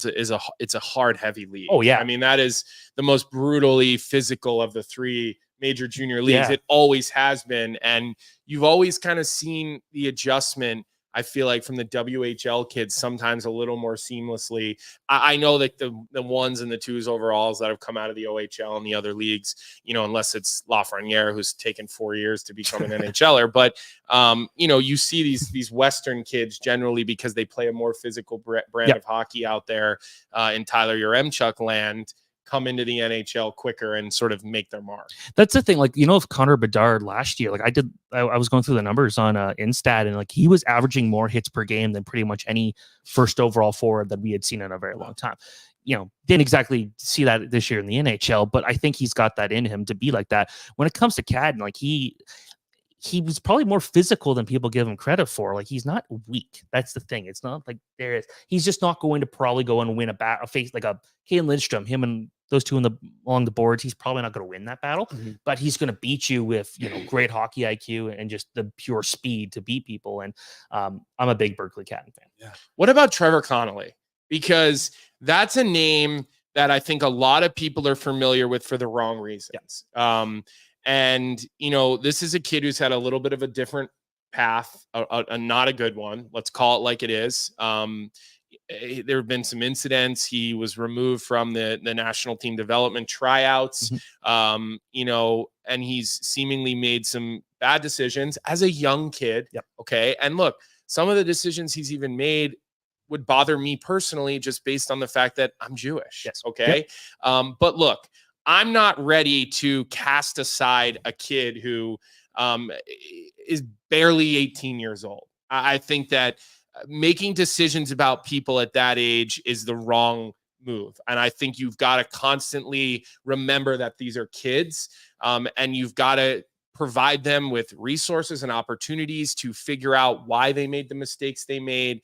is a hard, heavy league. Oh yeah, I mean, that is the most brutally physical of the 3 major junior leagues. Yeah. It always has been, and you've always kind of seen the adjustment, I feel like, from the WHL kids sometimes a little more seamlessly. I know that the 1s and the 2s overalls that have come out of the OHL and the other leagues, unless it's Lafreniere, who's taken 4 years to become an NHLer, but you see these Western kids generally because they play a more physical brand of hockey out there in Tyler Yaremchuk land, come into the NHL quicker and sort of make their mark. That's the thing. Like, if Connor Bedard last year, like I was going through the numbers on Instat, and like he was averaging more hits per game than pretty much any first overall forward that we had seen in a very long time. Didn't exactly see that this year in the NHL, but I think he's got that in him to be like that. When it comes to Cadden, like he was probably more physical than people give him credit for. Like, he's not weak. That's the thing. It's not like he's just not going to probably go and win a face like a Caden Lidstrom, him and those 2 along the boards. He's probably not going to win that battle, but he's going to beat you with, great hockey IQ and just the pure speed to beat people. And I'm a big Berkeley Catton fan. Yeah. What about Trevor Connolly? Because that's a name that I think a lot of people are familiar with for the wrong reasons. Yeah. And, this is a kid who's had a little bit of a different path, a not a good one. Let's call it like it is. There have been some incidents. He was removed from the national team development tryouts, and he's seemingly made some bad decisions as a young kid. Yep. Okay. And look, some of the decisions he's even made would bother me personally, just based on the fact that I'm Jewish. Yes. Okay. Yep. But look, I'm not ready to cast aside a kid who is barely 18 years old. I think that making decisions about people at that age is the wrong move. And I think you've got to constantly remember that these are kids, and you've got to provide them with resources and opportunities to figure out why they made the mistakes they made,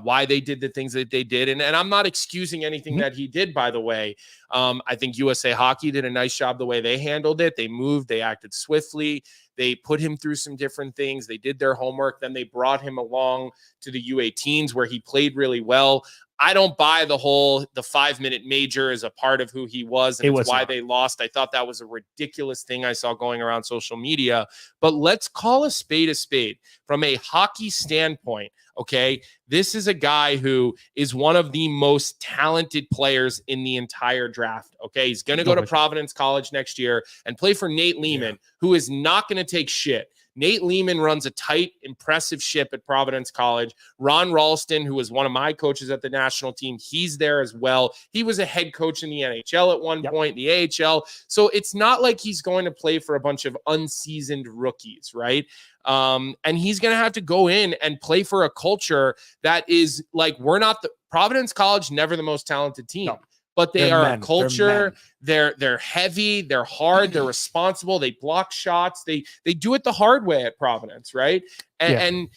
why they did the things that they did. And I'm not excusing anything that he did, by the way. I think USA Hockey did a nice job the way they handled it. They moved, they acted swiftly. They put him through some different things. They did their homework. Then they brought him along to the U18s where he played really well. I don't buy the 5-minute major as a part of who he was, and it's why they lost. I thought that was a ridiculous thing I saw going around social media. But let's call a spade a spade. From a hockey standpoint, okay, this is a guy who is one of the most talented players in the entire draft. Okay, he's going to go to Providence College next year and play for Nate Lehman, who is not going to take shit. Nate Lehman runs a tight, impressive ship at Providence College. Ron Ralston, who was one of my coaches at the national team, he's there as well. He was a head coach in the NHL at one point, the AHL. So it's not like he's going to play for a bunch of unseasoned rookies, right? And he's going to have to go in and play for a culture that is like, Providence College, never the most talented team. No. But they're a culture. They're heavy. They're hard. They're responsible. They block shots. They do it the hard way at Providence, right? And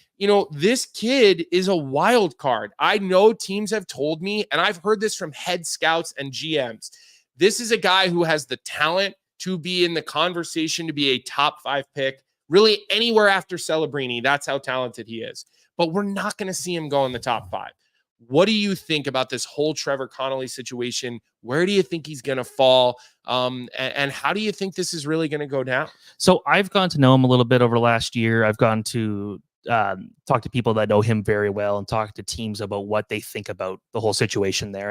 this kid is a wild card. I know teams have told me, and I've heard this from head scouts and GMs. This is a guy who has the talent to be in the conversation to be a top 5 pick, really anywhere after Celebrini. That's how talented he is. But we're not going to see him go in the top 5. What do you think about this whole Trevor Connolly situation? Where do you think he's going to fall? And how do you think this is really going to go down? So I've gotten to know him a little bit over the last year. I've gotten to talked to people that know him very well and talked to teams about what they think about the whole situation there.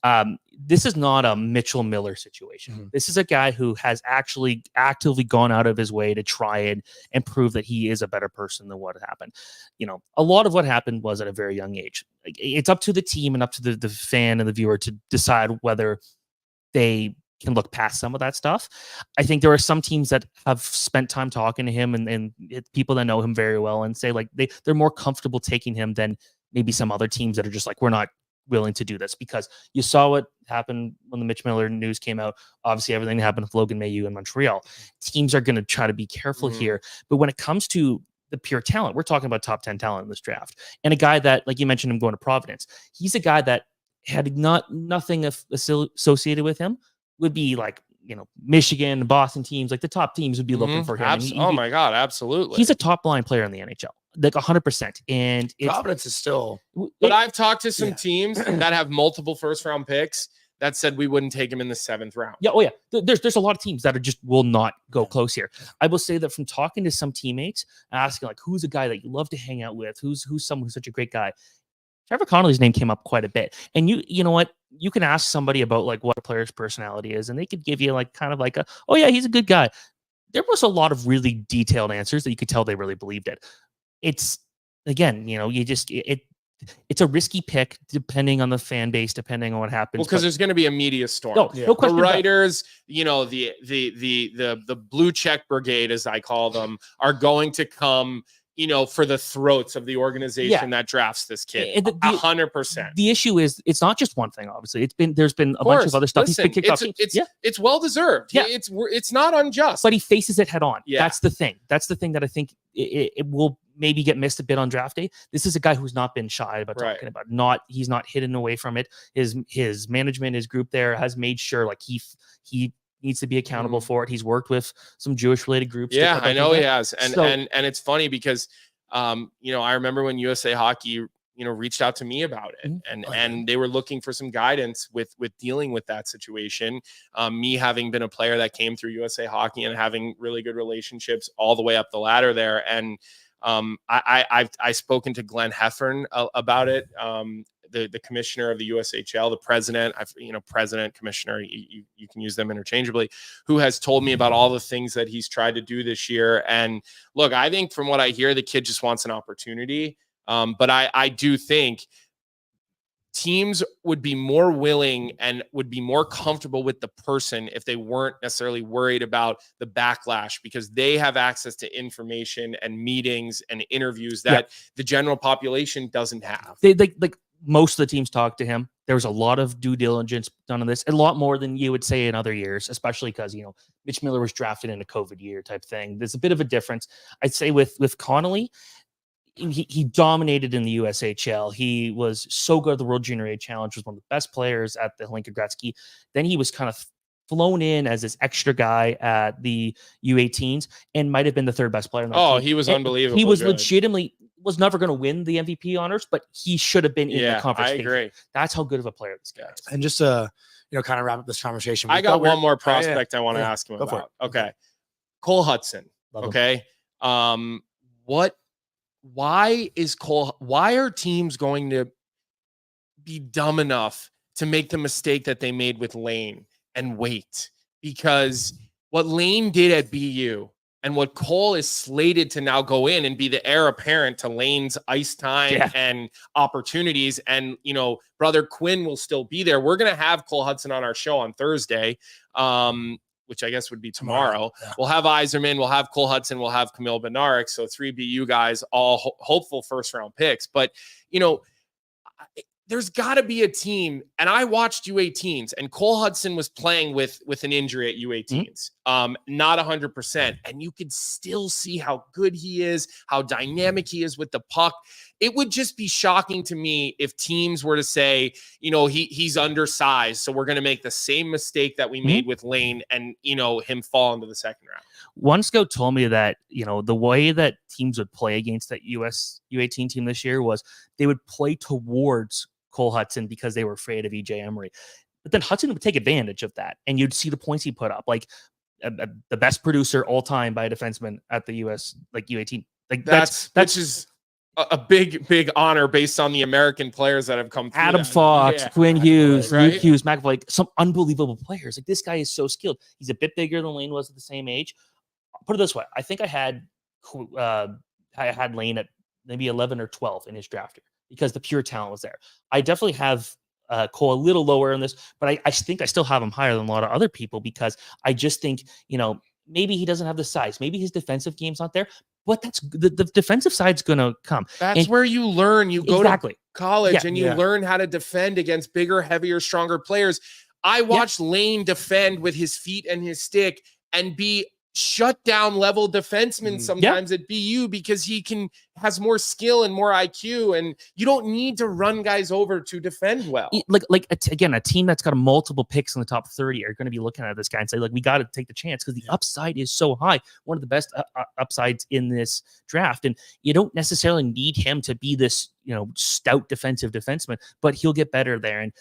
And this is not a Mitchell Miller situation. Mm-hmm. This is a guy who has actually actively gone out of his way to try and prove that he is a better person than what happened. A lot of what happened was at a very young age. It's up to the team and up to the fan and the viewer to decide whether they can look past some of that stuff. I think there are some teams that have spent time talking to him and people that know him very well and say like they're more comfortable taking him than maybe some other teams that are just like, we're not willing to do this, because you saw what happened when the Mitch Miller news came out. Obviously, everything that happened with Logan Mailloux in Montreal. Teams are going to try to be careful here. But when it comes to the pure talent, we're talking about top 10 talent in this draft. And a guy that, like you mentioned, him going to Providence, he's a guy that had nothing associated with him would be like, Michigan, Boston teams, like the top teams would be looking for him. Oh my God, absolutely. He's a top line player in the NHL, like 100%. And Providence is still. But I've talked to some teams that have multiple first round picks that said we wouldn't take him in the 7th round. Yeah. Oh yeah. There's a lot of teams that are just will not go close here. I will say that from talking to some teammates, asking like, who's a guy that you love to hang out with? Who's someone who's such a great guy? Trevor Connolly's name came up quite a bit. And you know what? You can ask somebody about like what a player's personality is, and they could give you like kind of like oh yeah, he's a good guy. There was a lot of really detailed answers that you could tell they really believed it. It's again, it's a risky pick depending on the fan base, depending on what happens. Well, because there's going to be a media storm. No question. The writers, the blue check brigade, as I call them, are going to come, for the throats of the organization that drafts this kid. 100%. The issue is it's not just one thing. Obviously, there's been a bunch of other stuff. Listen, he's been kicked off. It's well deserved. Yeah. It's not unjust. But he faces it head on. Yeah. That's the thing. That's the thing that I think it will maybe get missed a bit on draft day. This is a guy who's not been shy about talking about. He's not hidden away from it. His management, his group there has made sure like he needs to be accountable for it. He's worked with some Jewish related groups. Yeah, I know he has. And it's funny because I remember when USA Hockey reached out to me about it, and they were looking for some guidance with dealing with that situation. Me having been a player that came through USA Hockey and having really good relationships all the way up the ladder there. And I've spoken to Glenn Heffern about it. The commissioner of the USHL, the president, president, commissioner, you can use them interchangeably, who has told me about all the things that he's tried to do this year. And look, I think from what I hear, the kid just wants an opportunity. But I do think teams would be more willing and would be more comfortable with the person if they weren't necessarily worried about the backlash, because they have access to information and meetings and interviews that the general population doesn't have. They most of the teams talked to him. There was a lot of due diligence done on this, a lot more than you would say in other years, especially because, Mitch Miller was drafted in a COVID year type thing. There's a bit of a difference. I'd say with Connolly, he dominated in the USHL. He was so good at the World Junior A Challenge, was one of the best players at the Hlinka Gretzky. Then he was kind of flown in as this extra guy at the U18s and might have been the 3rd best player in that team. He was unbelievable. He was legitimately was never going to win the MVP honors, but he should have been in the conference. I agree. That's how good of a player this guy is. And just to kind of wrap up this conversation, I got one more prospect I want to ask him Go about. Okay, Cole Hudson. Okay, why are teams going to be dumb enough to make the mistake that they made with Lane and wait? Because what Lane did at BU and what Cole is slated to now go in and be the heir apparent to Lane's ice time and opportunities. And, brother Quinn will still be there. We're going to have Cole Hudson on our show on Thursday, which I guess would be tomorrow. Yeah. We'll have Yzerman, we'll have Cole Hudson, we'll have Camille Bednarik. So 3 BU guys, all hopeful 1st round picks. But, there's got to be a team, and I watched U18s, and Cole Hudson was playing with an injury at U18s, not 100%, and you could still see how good he is, how dynamic he is with the puck. It would just be shocking to me if teams were to say, he's undersized, so we're going to make the same mistake that we made with Lane and, him fall into the 2nd round. One scout told me that, the way that teams would play against that US U18 team this year was they would play towards Cole Hudson because they were afraid of EJ Emery. But then Hudson would take advantage of that, and you'd see the points he put up, like the best producer all time by a defenseman at the US, like U18. Like that's a big honor based on the American players that have come through. Adam Fox, Quinn Hughes, right? Luke Hughes, McAvoy, like some unbelievable players. Like this guy is so skilled. He's a bit bigger than Lane was at the same age. Put it this way, I think I had Lane at maybe 11 or 12 in his draft year because the pure talent was there. I definitely have Cole a little lower in this, but I think I still have him higher than a lot of other people because I just think, maybe he doesn't have the size. Maybe his defensive game's not there, but that's the defensive side's going to come. That's where you learn. You go to college and you learn how to defend against bigger, heavier, stronger players. I watched Lane defend with his feet and his stick and be shutdown level defenseman sometimes at BU because he has more skill and more IQ, and you don't need to run guys over to defend well. Again, a team that's got multiple picks in the top 30 are going to be looking at this guy and say, we got to take the chance because the upside is so high. One of the best upsides in this draft, and you don't necessarily need him to be this stout defensive defenseman, but he'll get better there. And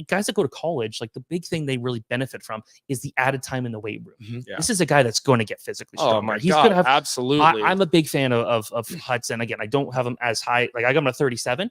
guys that go to college, the big thing they really benefit from is the added time in the weight room. This is a guy that's going to get physically stronger. Oh my God, absolutely. I'm a big fan of Hudson. Again, I don't have him as high. I got him at 37.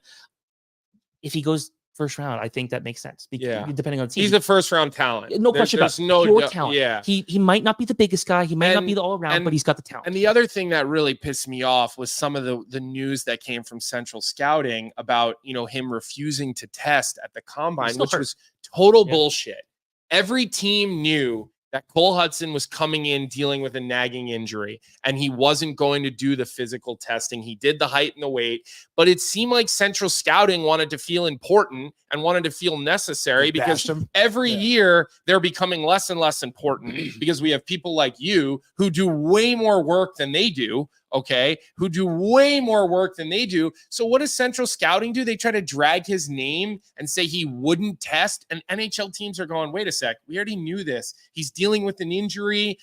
If he goes first round, I think that makes sense. Depending on the team. He's a first round talent. No question about pure talent. Yeah. He might not be the biggest guy. He might not be the all around, but he's got the talent. And the other thing that really pissed me off was some of the news that came from Central Scouting about, him refusing to test at the combine, which was total bullshit. Every team knew that Cole Hudson was coming in dealing with a nagging injury and he wasn't going to do the physical testing. He did the height and the weight, but it seemed like Central Scouting wanted to feel important and wanted to feel necessary because every year they're becoming less and less important because we have people like you who do way more work than they do. Who do way more work than they do. So what does Central Scouting do? They try to drag his name and say he wouldn't test. And NHL teams are going, wait a sec, we already knew this. He's dealing with an injury.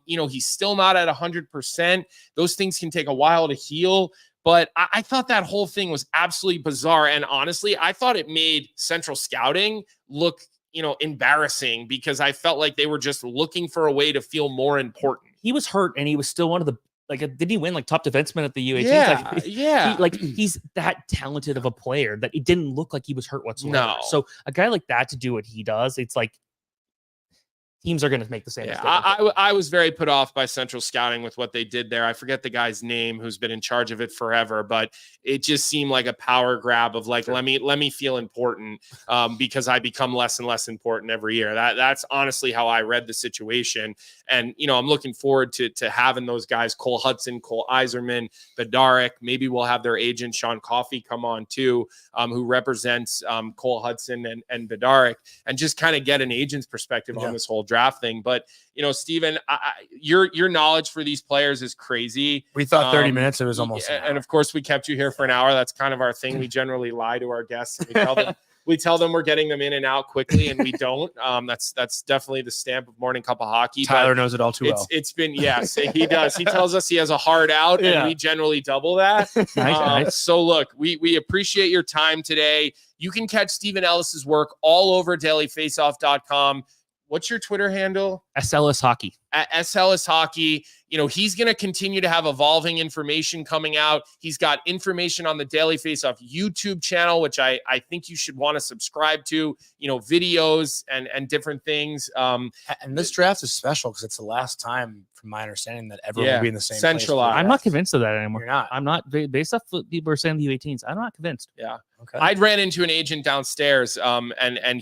He's still not at 100%. Those things can take a while to heal. But I thought that whole thing was absolutely bizarre. And honestly, I thought it made Central Scouting look, embarrassing because I felt like they were just looking for a way to feel more important. He was hurt and he was still one of the did he win top defenseman at the U18? He's that talented of a player that it didn't look like he was hurt whatsoever. No. So a guy like that to do what he does, it's teams are going to make the same mistake. I was very put off by Central Scouting with what they did there. I forget the guy's name who's been in charge of it forever, but it just seemed like a power grab of let me feel important because I become less and less important every year. That's honestly how I read the situation. And, I'm looking forward to having those guys, Cole Hudson, Cole Iserman, Bedarick. Maybe we'll have their agent, Sean Coffey, come on too, who represents Cole Hudson and Bedarick, and just kind of get an agent's perspective on this whole draft thing. But Steven, your knowledge for these players is crazy. We thought 30 minutes, it was almost and of course we kept you here for an hour. That's kind of our thing. We generally lie to our guests and we tell them we're getting them in and out quickly, and we don't. That's definitely the stamp of Morning Cup of Hockey. Tyler knows it all too well. It's been, yes, he does. He tells us he has a hard out, and we generally double that. Nice. So look, we appreciate your time today. You can catch Steven Ellis's work all over dailyfaceoff.com. What's your Twitter handle? SLS Hockey. At SLS Hockey. He's going to continue to have evolving information coming out. He's got information on the Daily Faceoff YouTube channel, which I think you should want to subscribe to, videos and different things. And this draft is special because it's the last time, from my understanding, that everyone will be in the same centralized. I'm not convinced of that anymore. You're not. I'm not, based off what people are saying the U18s, I'm not convinced. Yeah. Okay. I'd ran into an agent downstairs, and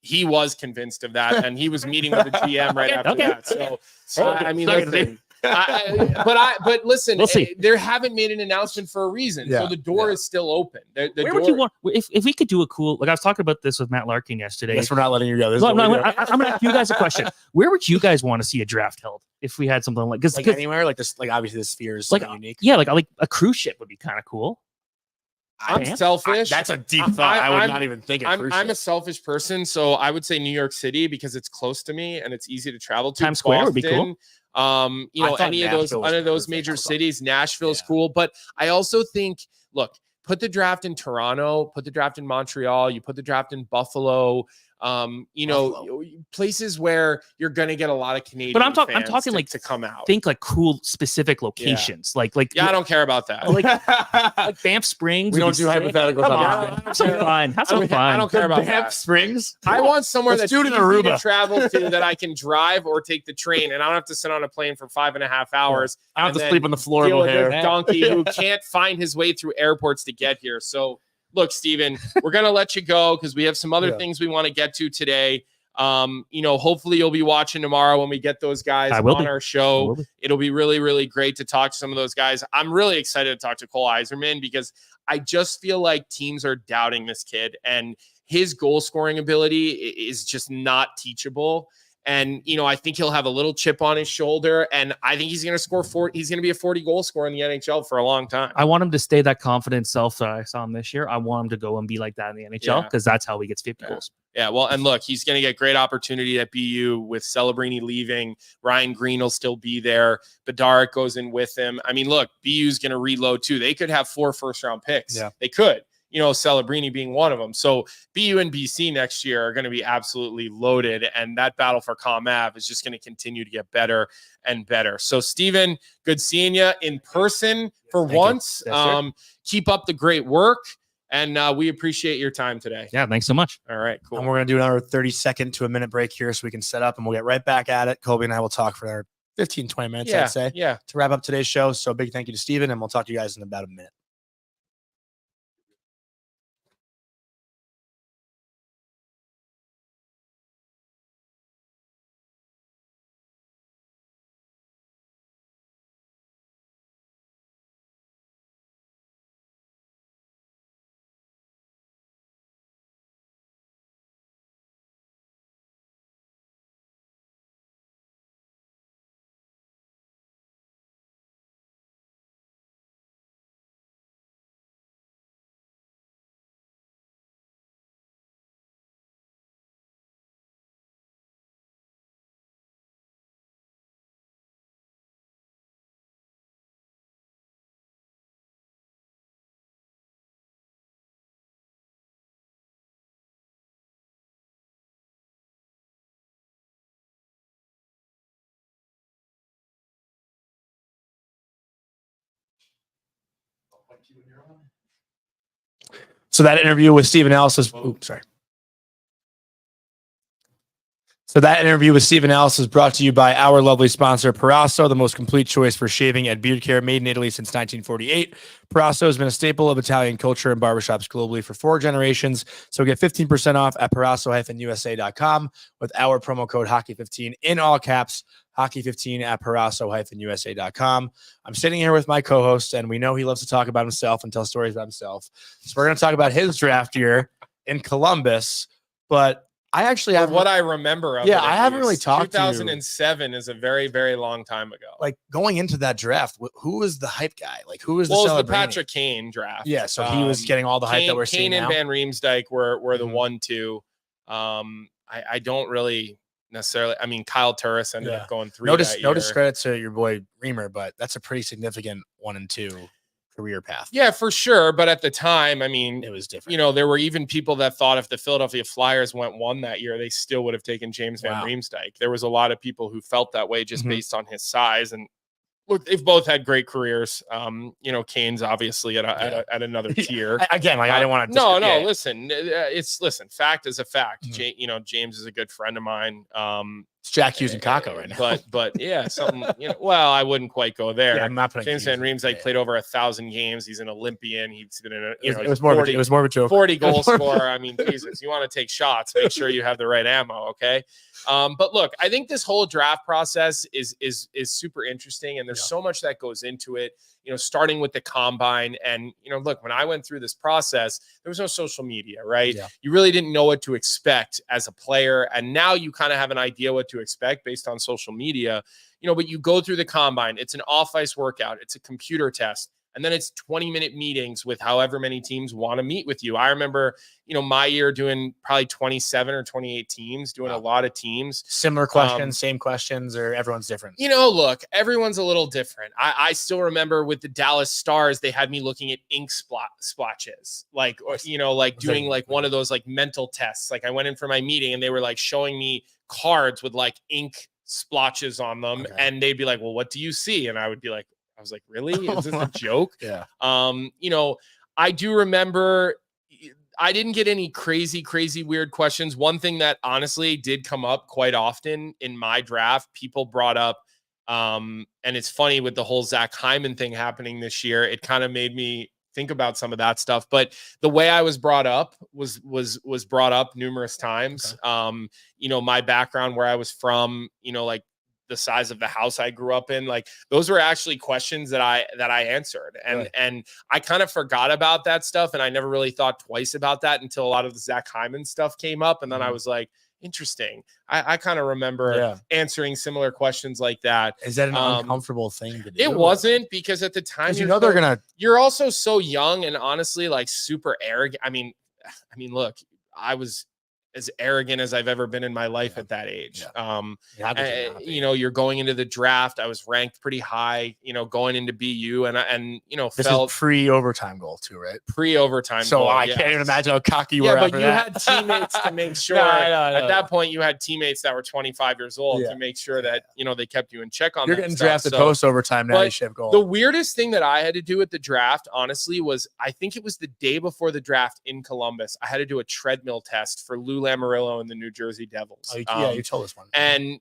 he was convinced of that, and he was meeting with the GM right after that. So I mean, listen, but listen, we'll see. They haven't made an announcement for a reason, so the door is still open. Where would you want? If we could do a cool, I was talking about this with Matt Larkin yesterday. Yes, we're not letting you go. I'm going to ask you guys a question. Where would you guys want to see a draft held if we had something like anywhere? This, obviously the sphere is unique. Yeah, like a cruise ship would be kind of cool. I'm selfish. That's a deep thought. I would not even think. I'm a selfish person, so I would say New York City because it's close to me and it's easy to travel to. Times Square would be cool. Any of those major cities. Nashville's cool, but I also think, look, put the draft in Toronto, put the draft in Montreal, you put the draft in Buffalo. You know, places where you're going to get a lot of Canadian But I'm fans talking like to come out. Think like cool specific locations. Like yeah, I don't care about that. Like Banff Springs. We don't do hypotheticals. Have some fun. Have some fun. I don't care about Banff that. Springs. I want somewhere Let's that's do it in easy Aruba. to travel to that I can drive or take the train, and I don't have to sit on a plane for 5.5 hours. I have and to sleep on the floor. Deal with O'Hare. this donkey who can't find his way through airports to get here. So, look, Steven, we're gonna let you go because we have some other things we want to get to today. You know, hopefully you'll be watching tomorrow when we get those guys on our show. It'll be really, really great to talk to some of those guys. I'm really excited to talk to Cole Yzerman because I just feel like teams are doubting this kid, and his goal scoring ability is just not teachable. And, you know, I think he'll have a little chip on his shoulder, and I think he's going to score 40. He's going to be a 40 goal scorer in the NHL for a long time. I want him to stay that confident self that I saw him this year. I want him to go and be like that in the NHL because that's how he gets 50 goals. Yeah, well, and look, he's going to get great opportunity at BU with Celebrini leaving. Ryan Green will still be there. Bedard goes in with him. I mean, look, BU's going to reload too. They could have 4 first-round picks. Yeah. They could. You know, Celebrini being one of them. So BU and BC next year are going to be absolutely loaded, and that battle for Comm Ave is just going to continue to get better and better. So, Steven, good seeing you in person for once. Keep up the great work, and we appreciate your time today. Yeah, thanks so much. All right, cool. And we're going to do another 30-second to a minute break here so we can set up, and we'll get right back at it. Colby and I will talk for another 15, 20 minutes, I'd say, to wrap up today's show. So, big thank you to Steven, and we'll talk to you guys in about a minute. So that interview with Steven Ellis is, So that interview with Steven Ellis is brought to you by our lovely sponsor, Parasso, the most complete choice for shaving and beard care, made in Italy since 1948. Parasso has been a staple of Italian culture and barbershops globally for 4 generations. So get 15% off at parasso-usa.com with our promo code hockey15 in all caps, hockey15 at parasso-usa.com. I'm sitting here with my co-host, and we know he loves to talk about himself and tell stories about himself. So we're going to talk about his draft year in Columbus, but I actually have what I remember of I haven't really talked 2007 is a very, very long time ago. Like going into that draft, who was the hype guy? Like who was the Patrick Kane draft? Yeah, so he was getting all the hype that we're seeing Kane now. and Van Riemsdyk were the 1-2. I don't really necessarily. I mean, Kyle Turris ended up going 3. No discredit to your boy Reamer, but that's a pretty significant 1 and 2 career path. Yeah, for sure. But at the time, I mean, it was different. You know, there were even people that thought if the Philadelphia Flyers went 1 that year, they still would have taken James Van Riemsdyk. There was a lot of people who felt that way just based on his size. And look, they've both had great careers. You know, Kane's obviously at another tier. Again, like I didn't want to. Listen. Fact is a fact. You know, James is a good friend of mine. It's Jack Hughes and Kako right now. But yeah, something. You know, well, I wouldn't quite go there. Yeah, I'm not putting James Van Riemsdyk played over 1,000 games. He's an Olympian. He's been in a. It was more of a joke. 40 goal scorer. I mean, Jesus, you want to take shots? Make sure you have the right ammo. Okay. But look, I think this whole draft process is super interesting, and there's so much that goes into it. You know, starting with the combine, and you know, look, when I went through this process, there was no social media, right? Yeah. You really didn't know what to expect as a player, and now you kind of have an idea what to expect based on social media. You know, but you go through the combine. It's an off-ice workout. It's a computer test. And then it's 20-minute meetings with however many teams want to meet with you. I remember, my year doing probably 27 or 28 teams, doing a lot of teams. Similar questions, same questions, or everyone's different? Look, everyone's a little different. I still remember with the Dallas Stars, they had me looking at ink splotches, doing like one of those like mental tests. Like I went in for my meeting and they were like showing me cards with like ink splotches on them. Okay. And they'd be like, well, what do you see? And I would be like, I was like, really? Is this a joke? Yeah. I do remember I didn't get any crazy weird questions. One thing that honestly did come up quite often in my draft, people brought up, and it's funny with the whole Zach Hyman thing happening this year, it kind of made me think about some of that stuff. But the way I was brought up was brought up numerous times. Okay. My background, where I was from, like the size of the house I grew up in, like those were actually questions that I answered. And I kind of forgot about that stuff. And I never really thought twice about that until a lot of the Zach Hyman stuff came up. And then I was like, interesting. I kind of remember answering similar questions like that. Is that an uncomfortable thing to do? It wasn't, because at the time, you're also so young and honestly like super arrogant. I mean, look, I was as arrogant as I've ever been in my life at that age. You're going into the draft. I was ranked pretty high, going into BU and this is pre-overtime goal too, right? Pre-overtime so goal. I can't even imagine how cocky you were. But you had teammates to make sure at that point you had teammates that were 25 years old to make sure that, they kept you in check on You're that getting stuff. drafted post-overtime now. You should have goal. The weirdest thing that I had to do at the draft, honestly, was I think it was the day before the draft in Columbus. I had to do a treadmill test for Lou Lamoriello and the New Jersey Devils. You told us one. And,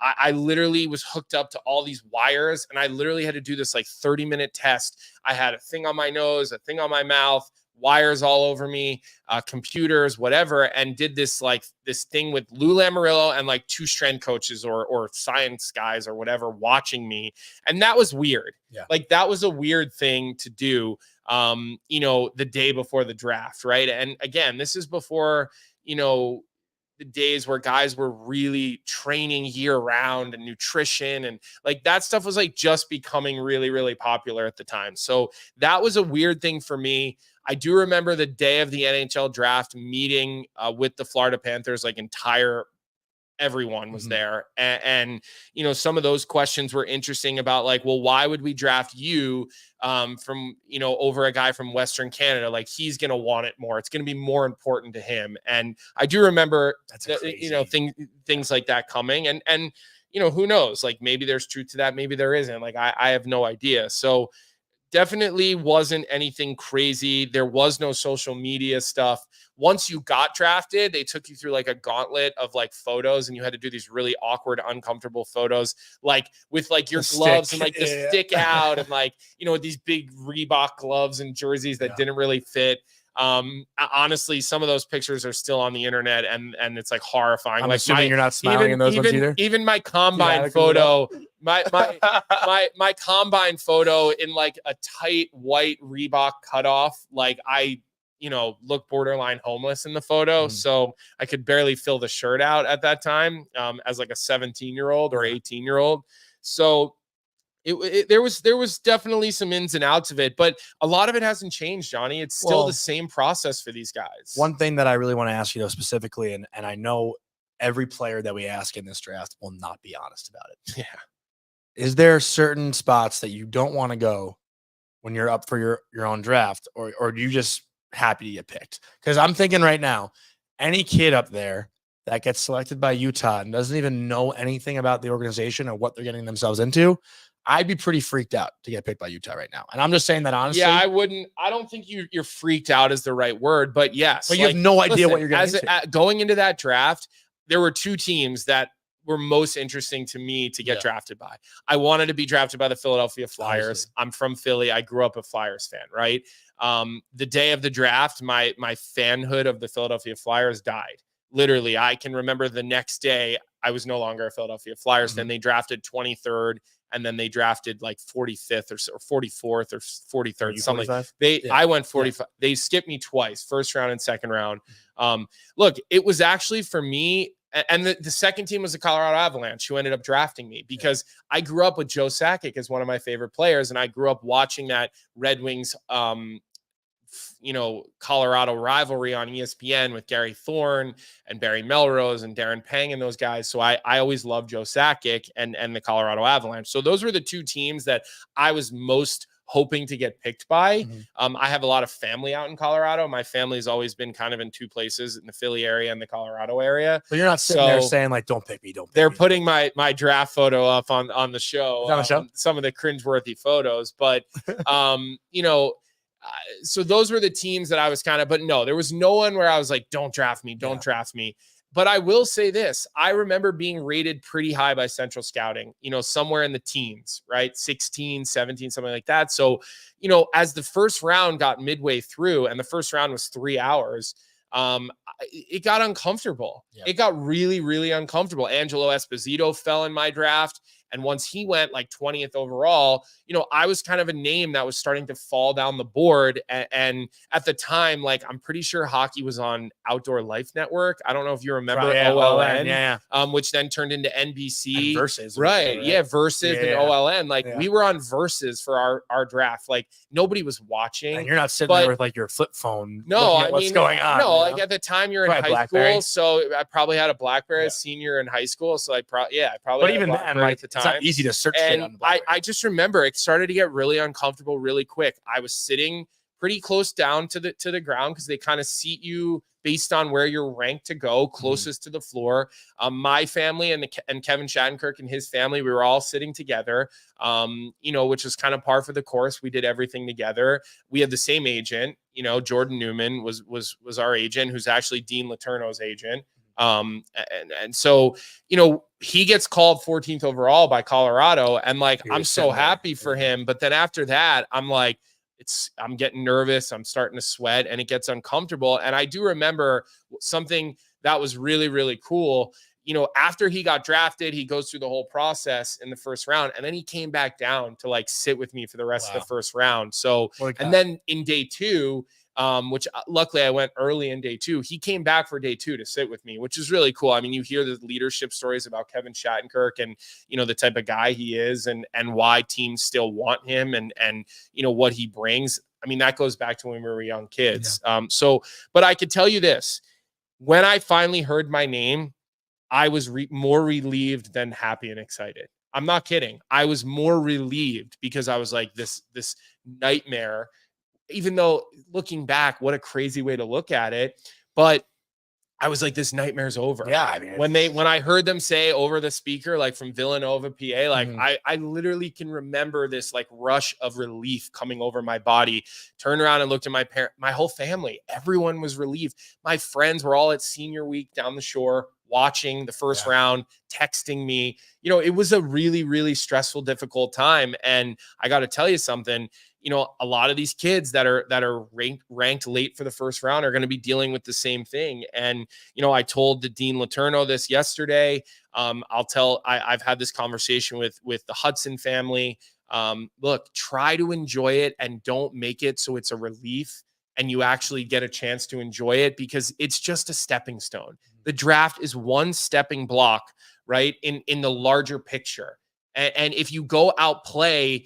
I literally was hooked up to all these wires, and I literally had to do this like 30-minute test. I had a thing on my nose, a thing on my mouth, wires all over me, computers, whatever, and did this thing with Lou Lamoriello and like 2 strength coaches or science guys or whatever watching me. And that was weird. Yeah. Like that was a weird thing to do, the day before the draft. Right. And again, this is before, the days where guys were really training year round and nutrition and like that stuff was like just becoming really, really popular at the time. So that was a weird thing for me. I do remember the day of the NHL draft meeting with the Florida Panthers, like everyone was there. And, some of those questions were interesting about like, well, why would we draft you from, over a guy from Western Canada? Like he's going to want it more. It's going to be more important to him. And I do remember, things like that coming and, who knows, like maybe there's truth to that. Maybe there isn't. Like, I have no idea. So definitely wasn't anything crazy. There was no social media stuff. Once you got drafted, they took you through like a gauntlet of like photos, and you had to do these really awkward, uncomfortable photos, like with like your gloves and like the stick out and like, with these big Reebok gloves and jerseys that didn't really fit. Honestly, some of those pictures are still on the internet and it's like horrifying. I'm assuming you're not smiling in those ones either. Even my combine photo, my combine photo in like a tight white Reebok cutoff, like I look borderline homeless in the photo. So I could barely fill the shirt out at that time, as like a 17-year-old or 18-year-old. So there was definitely some ins and outs of it, but a lot of it hasn't changed, Johnny. It's still the same process for these guys. One thing that I really want to ask you though, specifically, and I know every player that we ask in this draft will not be honest about it. Yeah. Is there certain spots that you don't want to go when you're up for your own draft, or are you just happy to get picked? Because I'm thinking right now, any kid up there that gets selected by Utah and doesn't even know anything about the organization or what they're getting themselves into, I'd be pretty freaked out to get picked by Utah right now. And I'm just saying that honestly. Yeah, I don't think you're freaked out is the right word, but yes. But you have no idea what you're getting into. Going into that draft, there were 2 teams that were most interesting to me to get drafted by. I wanted to be drafted by the Philadelphia Flyers. Obviously. I'm from Philly. I grew up a Flyers fan, right? The day of the draft, my fanhood of the Philadelphia Flyers died. Literally, I can remember the next day, I was no longer a Philadelphia Flyers fan. They drafted 23rd, and then they drafted like 45th or 44th or 43rd. Something like I went 45. They skipped me twice, first round and second round. Look, it was actually for me, And the second team was the Colorado Avalanche, who ended up drafting me because I grew up with Joe Sakic as one of my favorite players. And I grew up watching that Red Wings, Colorado rivalry on ESPN with Gary Thorne and Barry Melrose and Darren Pang and those guys. So I always loved Joe Sakic and the Colorado Avalanche. So those were the two teams that I was most hoping to get picked by. I have a lot of family out in Colorado. My family's always been kind of in two places, in the Philly area and the Colorado area. So you're not sitting there saying like, don't pick me, don't pick They're me. putting my draft photo up on the show. Some of the cringeworthy photos, but so those were the teams that I was but no, there was no one where I was like, don't draft me, draft me. But I will say this, I remember being rated pretty high by Central Scouting, somewhere in the teens, right? 16, 17, something like that. So, as the first round got midway through, and the first round was 3 hours, it got uncomfortable. Yeah. It got really, really uncomfortable. Angelo Esposito fell in my draft. And once he went like 20th overall, I was kind of a name that was starting to fall down the board. And at the time, like, I'm pretty sure hockey was on Outdoor Life Network. I don't know if you remember OLN, which then turned into NBC. And Versus. Right. Yeah. Versus and OLN. Like, we were on Versus for our draft. Like, nobody was watching. And you're not sitting there with like your flip phone. No, I mean, what's going on? No, like at the time you're in high school. So I probably had a BlackBerry as senior in high school. So I probably But even then, like, at the time, it's not easy to search. And I just remember it started to get really uncomfortable really quick. I was sitting pretty close down to the ground because they kind of seat you based on where you're ranked to go closest to the floor. My family and Kevin Shattenkirk and his family, we were all sitting together, which was kind of par for the course. We did everything together. We had the same agent, Jordan Newman was our agent, who's actually Dean Letourneau's agent. And so, he gets called 14th overall by Colorado, and like, I'm so happy for him. But then after that, I'm like, I'm getting nervous. I'm starting to sweat, and it gets uncomfortable. And I do remember something that was really, really cool. After he got drafted, he goes through the whole process in the first round, and then he came back down to like sit with me for the rest of the first round. So, and then in day two, which luckily I went early in day two, he came back for day two to sit with me, which is really cool. I mean, you hear the leadership stories about Kevin Shattenkirk and, the type of guy he is and why teams still want him and what he brings. I mean, that goes back to when we were young kids. Yeah. But I could tell you this, when I finally heard my name, I was more relieved than happy and excited. I'm not kidding. I was more relieved because I was like, this nightmare, even though looking back, what a crazy way to look at it. But I was like, this nightmare's over. Yeah. I mean, when I heard them say over the speaker, like from Villanova, PA, like I literally can remember this like rush of relief coming over my body. Turned around and looked at my whole family. Everyone was relieved. My friends were all at senior week down the shore watching the first round, texting me. It was a really, really stressful, difficult time. And I got to tell you something, a lot of these kids that are ranked late for the first round are going to be dealing with the same thing. And, I told the Dean Letourneau this yesterday. I've had this conversation with the Hudson family. Look, try to enjoy it and don't make it so it's a relief and you actually get a chance to enjoy it, because it's just a stepping stone. The draft is one stepping block, right, in the larger picture. And if you go outplay,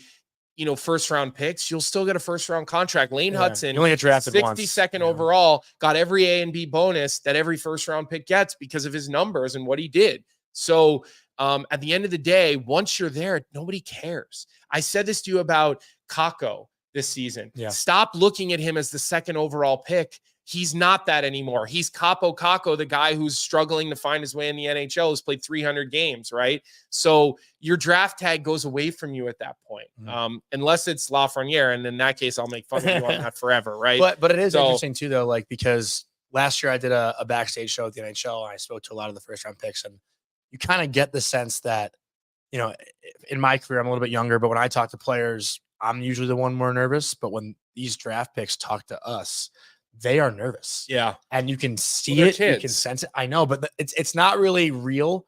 first round picks, you'll still get a first round contract. Lane Hudson, you only get drafted 62nd overall, got every A and B bonus that every first round pick gets because of his numbers and what he did. So at the end of the day, once you're there, nobody cares. I said this to you about Kakko this season. Yeah. Stop looking at him as the second overall pick. He's not that anymore. He's Capo Kakko, the guy who's struggling to find his way in the NHL, who's played 300 games, right? So your draft tag goes away from you at that point, unless it's Lafreniere, and in that case, I'll make fun of you on that forever, right? But it is interesting too, though, like, because last year I did a backstage show at the NHL, and I spoke to a lot of the first round picks, and you kind of get the sense that, in my career, I'm a little bit younger, but when I talk to players, I'm usually the one more nervous. But when these draft picks talk to us, they are nervous. Yeah. And you can see it. Kids. You can sense it. I know, but it's not really real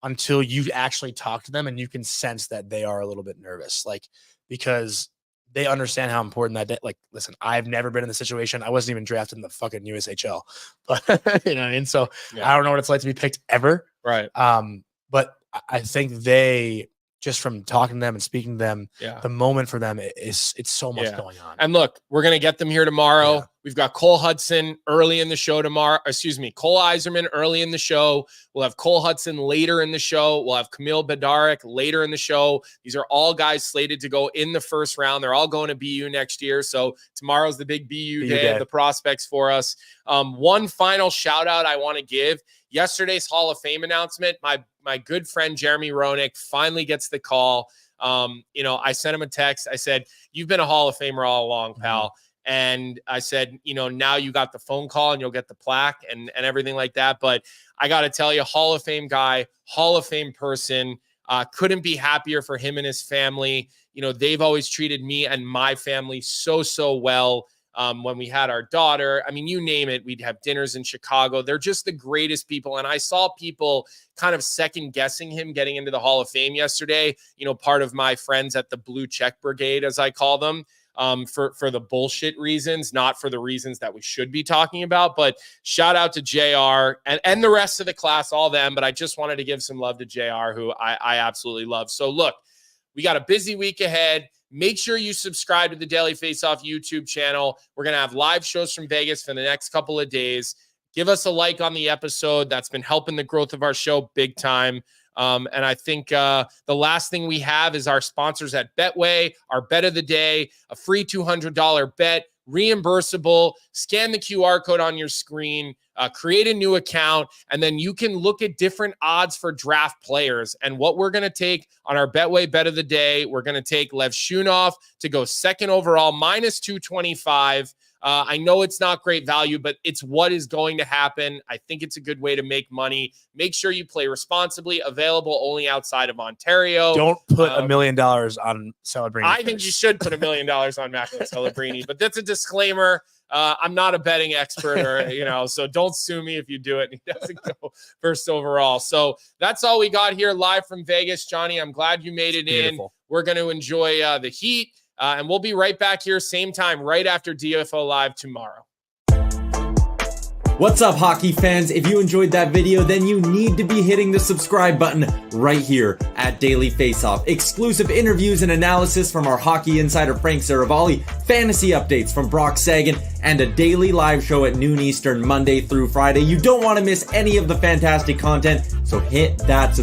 until you actually talk to them and you can sense that they are a little bit nervous. Like, because they understand how important that, like, listen, I've never been in the situation. I wasn't even drafted in the fucking USHL, but you know what I mean? So I don't know what it's like to be picked ever. Right. But I think they, just from talking to them and speaking to them, the moment for them it's so much going on. And look, we're going to get them here tomorrow. Yeah. We've got Cole Hudson early in the show tomorrow. Excuse me, Cole Iserman early in the show. We'll have Cole Hudson later in the show. We'll have Camille Bedaric later in the show. These are all guys slated to go in the first round. They're all going to BU next year. So tomorrow's the big BU day of the prospects for us. One final shout out I want to give. Yesterday's Hall of Fame announcement, my good friend Jeremy Roenick finally gets the call. I sent him a text. I said, "You've been a Hall of Famer all along, pal." And I said, now you got the phone call and you'll get the plaque and everything like that. But I got to tell you, Hall of Fame guy, Hall of Fame person, couldn't be happier for him and his family. They've always treated me and my family so well. When we had our daughter, I mean, you name it, we'd have dinners in Chicago. They're just the greatest people. And I saw people kind of second guessing him getting into the Hall of Fame yesterday. Part of my friends at the Blue Check Brigade, as I call them, for the bullshit reasons, not for the reasons that we should be talking about. But shout out to JR and the rest of the class, all them. But I just wanted to give some love to JR, who I absolutely love. So look, we got a busy week ahead. Make sure you subscribe to the Daily Faceoff YouTube channel. We're going to have live shows from Vegas for the next couple of days. Give us a like on the episode. That's been helping the growth of our show big time. And I think the last thing we have is our sponsors at Betway, our bet of the day, a free $200 bet, reimbursable. Scan the QR code on your screen, create a new account, and then you can look at different odds for draft players. And what we're going to take on our Betway bet of the day, we're going to take Lev Shunov to go second overall, minus 225. I know it's not great value, but it's what is going to happen. I think it's a good way to make money. Make sure you play responsibly. Available only outside of Ontario. Don't put $1 million on Celebrini. I think you should put $1 million on Macklin Celebrini, but that's a disclaimer. I'm not a betting expert, or so don't sue me if you do it. He doesn't go first overall. So that's all we got here live from Vegas, Johnny. I'm glad you made it in. We're going to enjoy the heat. And we'll be right back here, same time, right after DFO Live tomorrow. What's up, hockey fans? If you enjoyed that video, then you need to be hitting the subscribe button right here at Daily Faceoff. Exclusive interviews and analysis from our hockey insider Frank Saravalli, fantasy updates from Brock Sagan, and a daily live show at noon Eastern, Monday through Friday. You don't want to miss any of the fantastic content, so hit that subscribe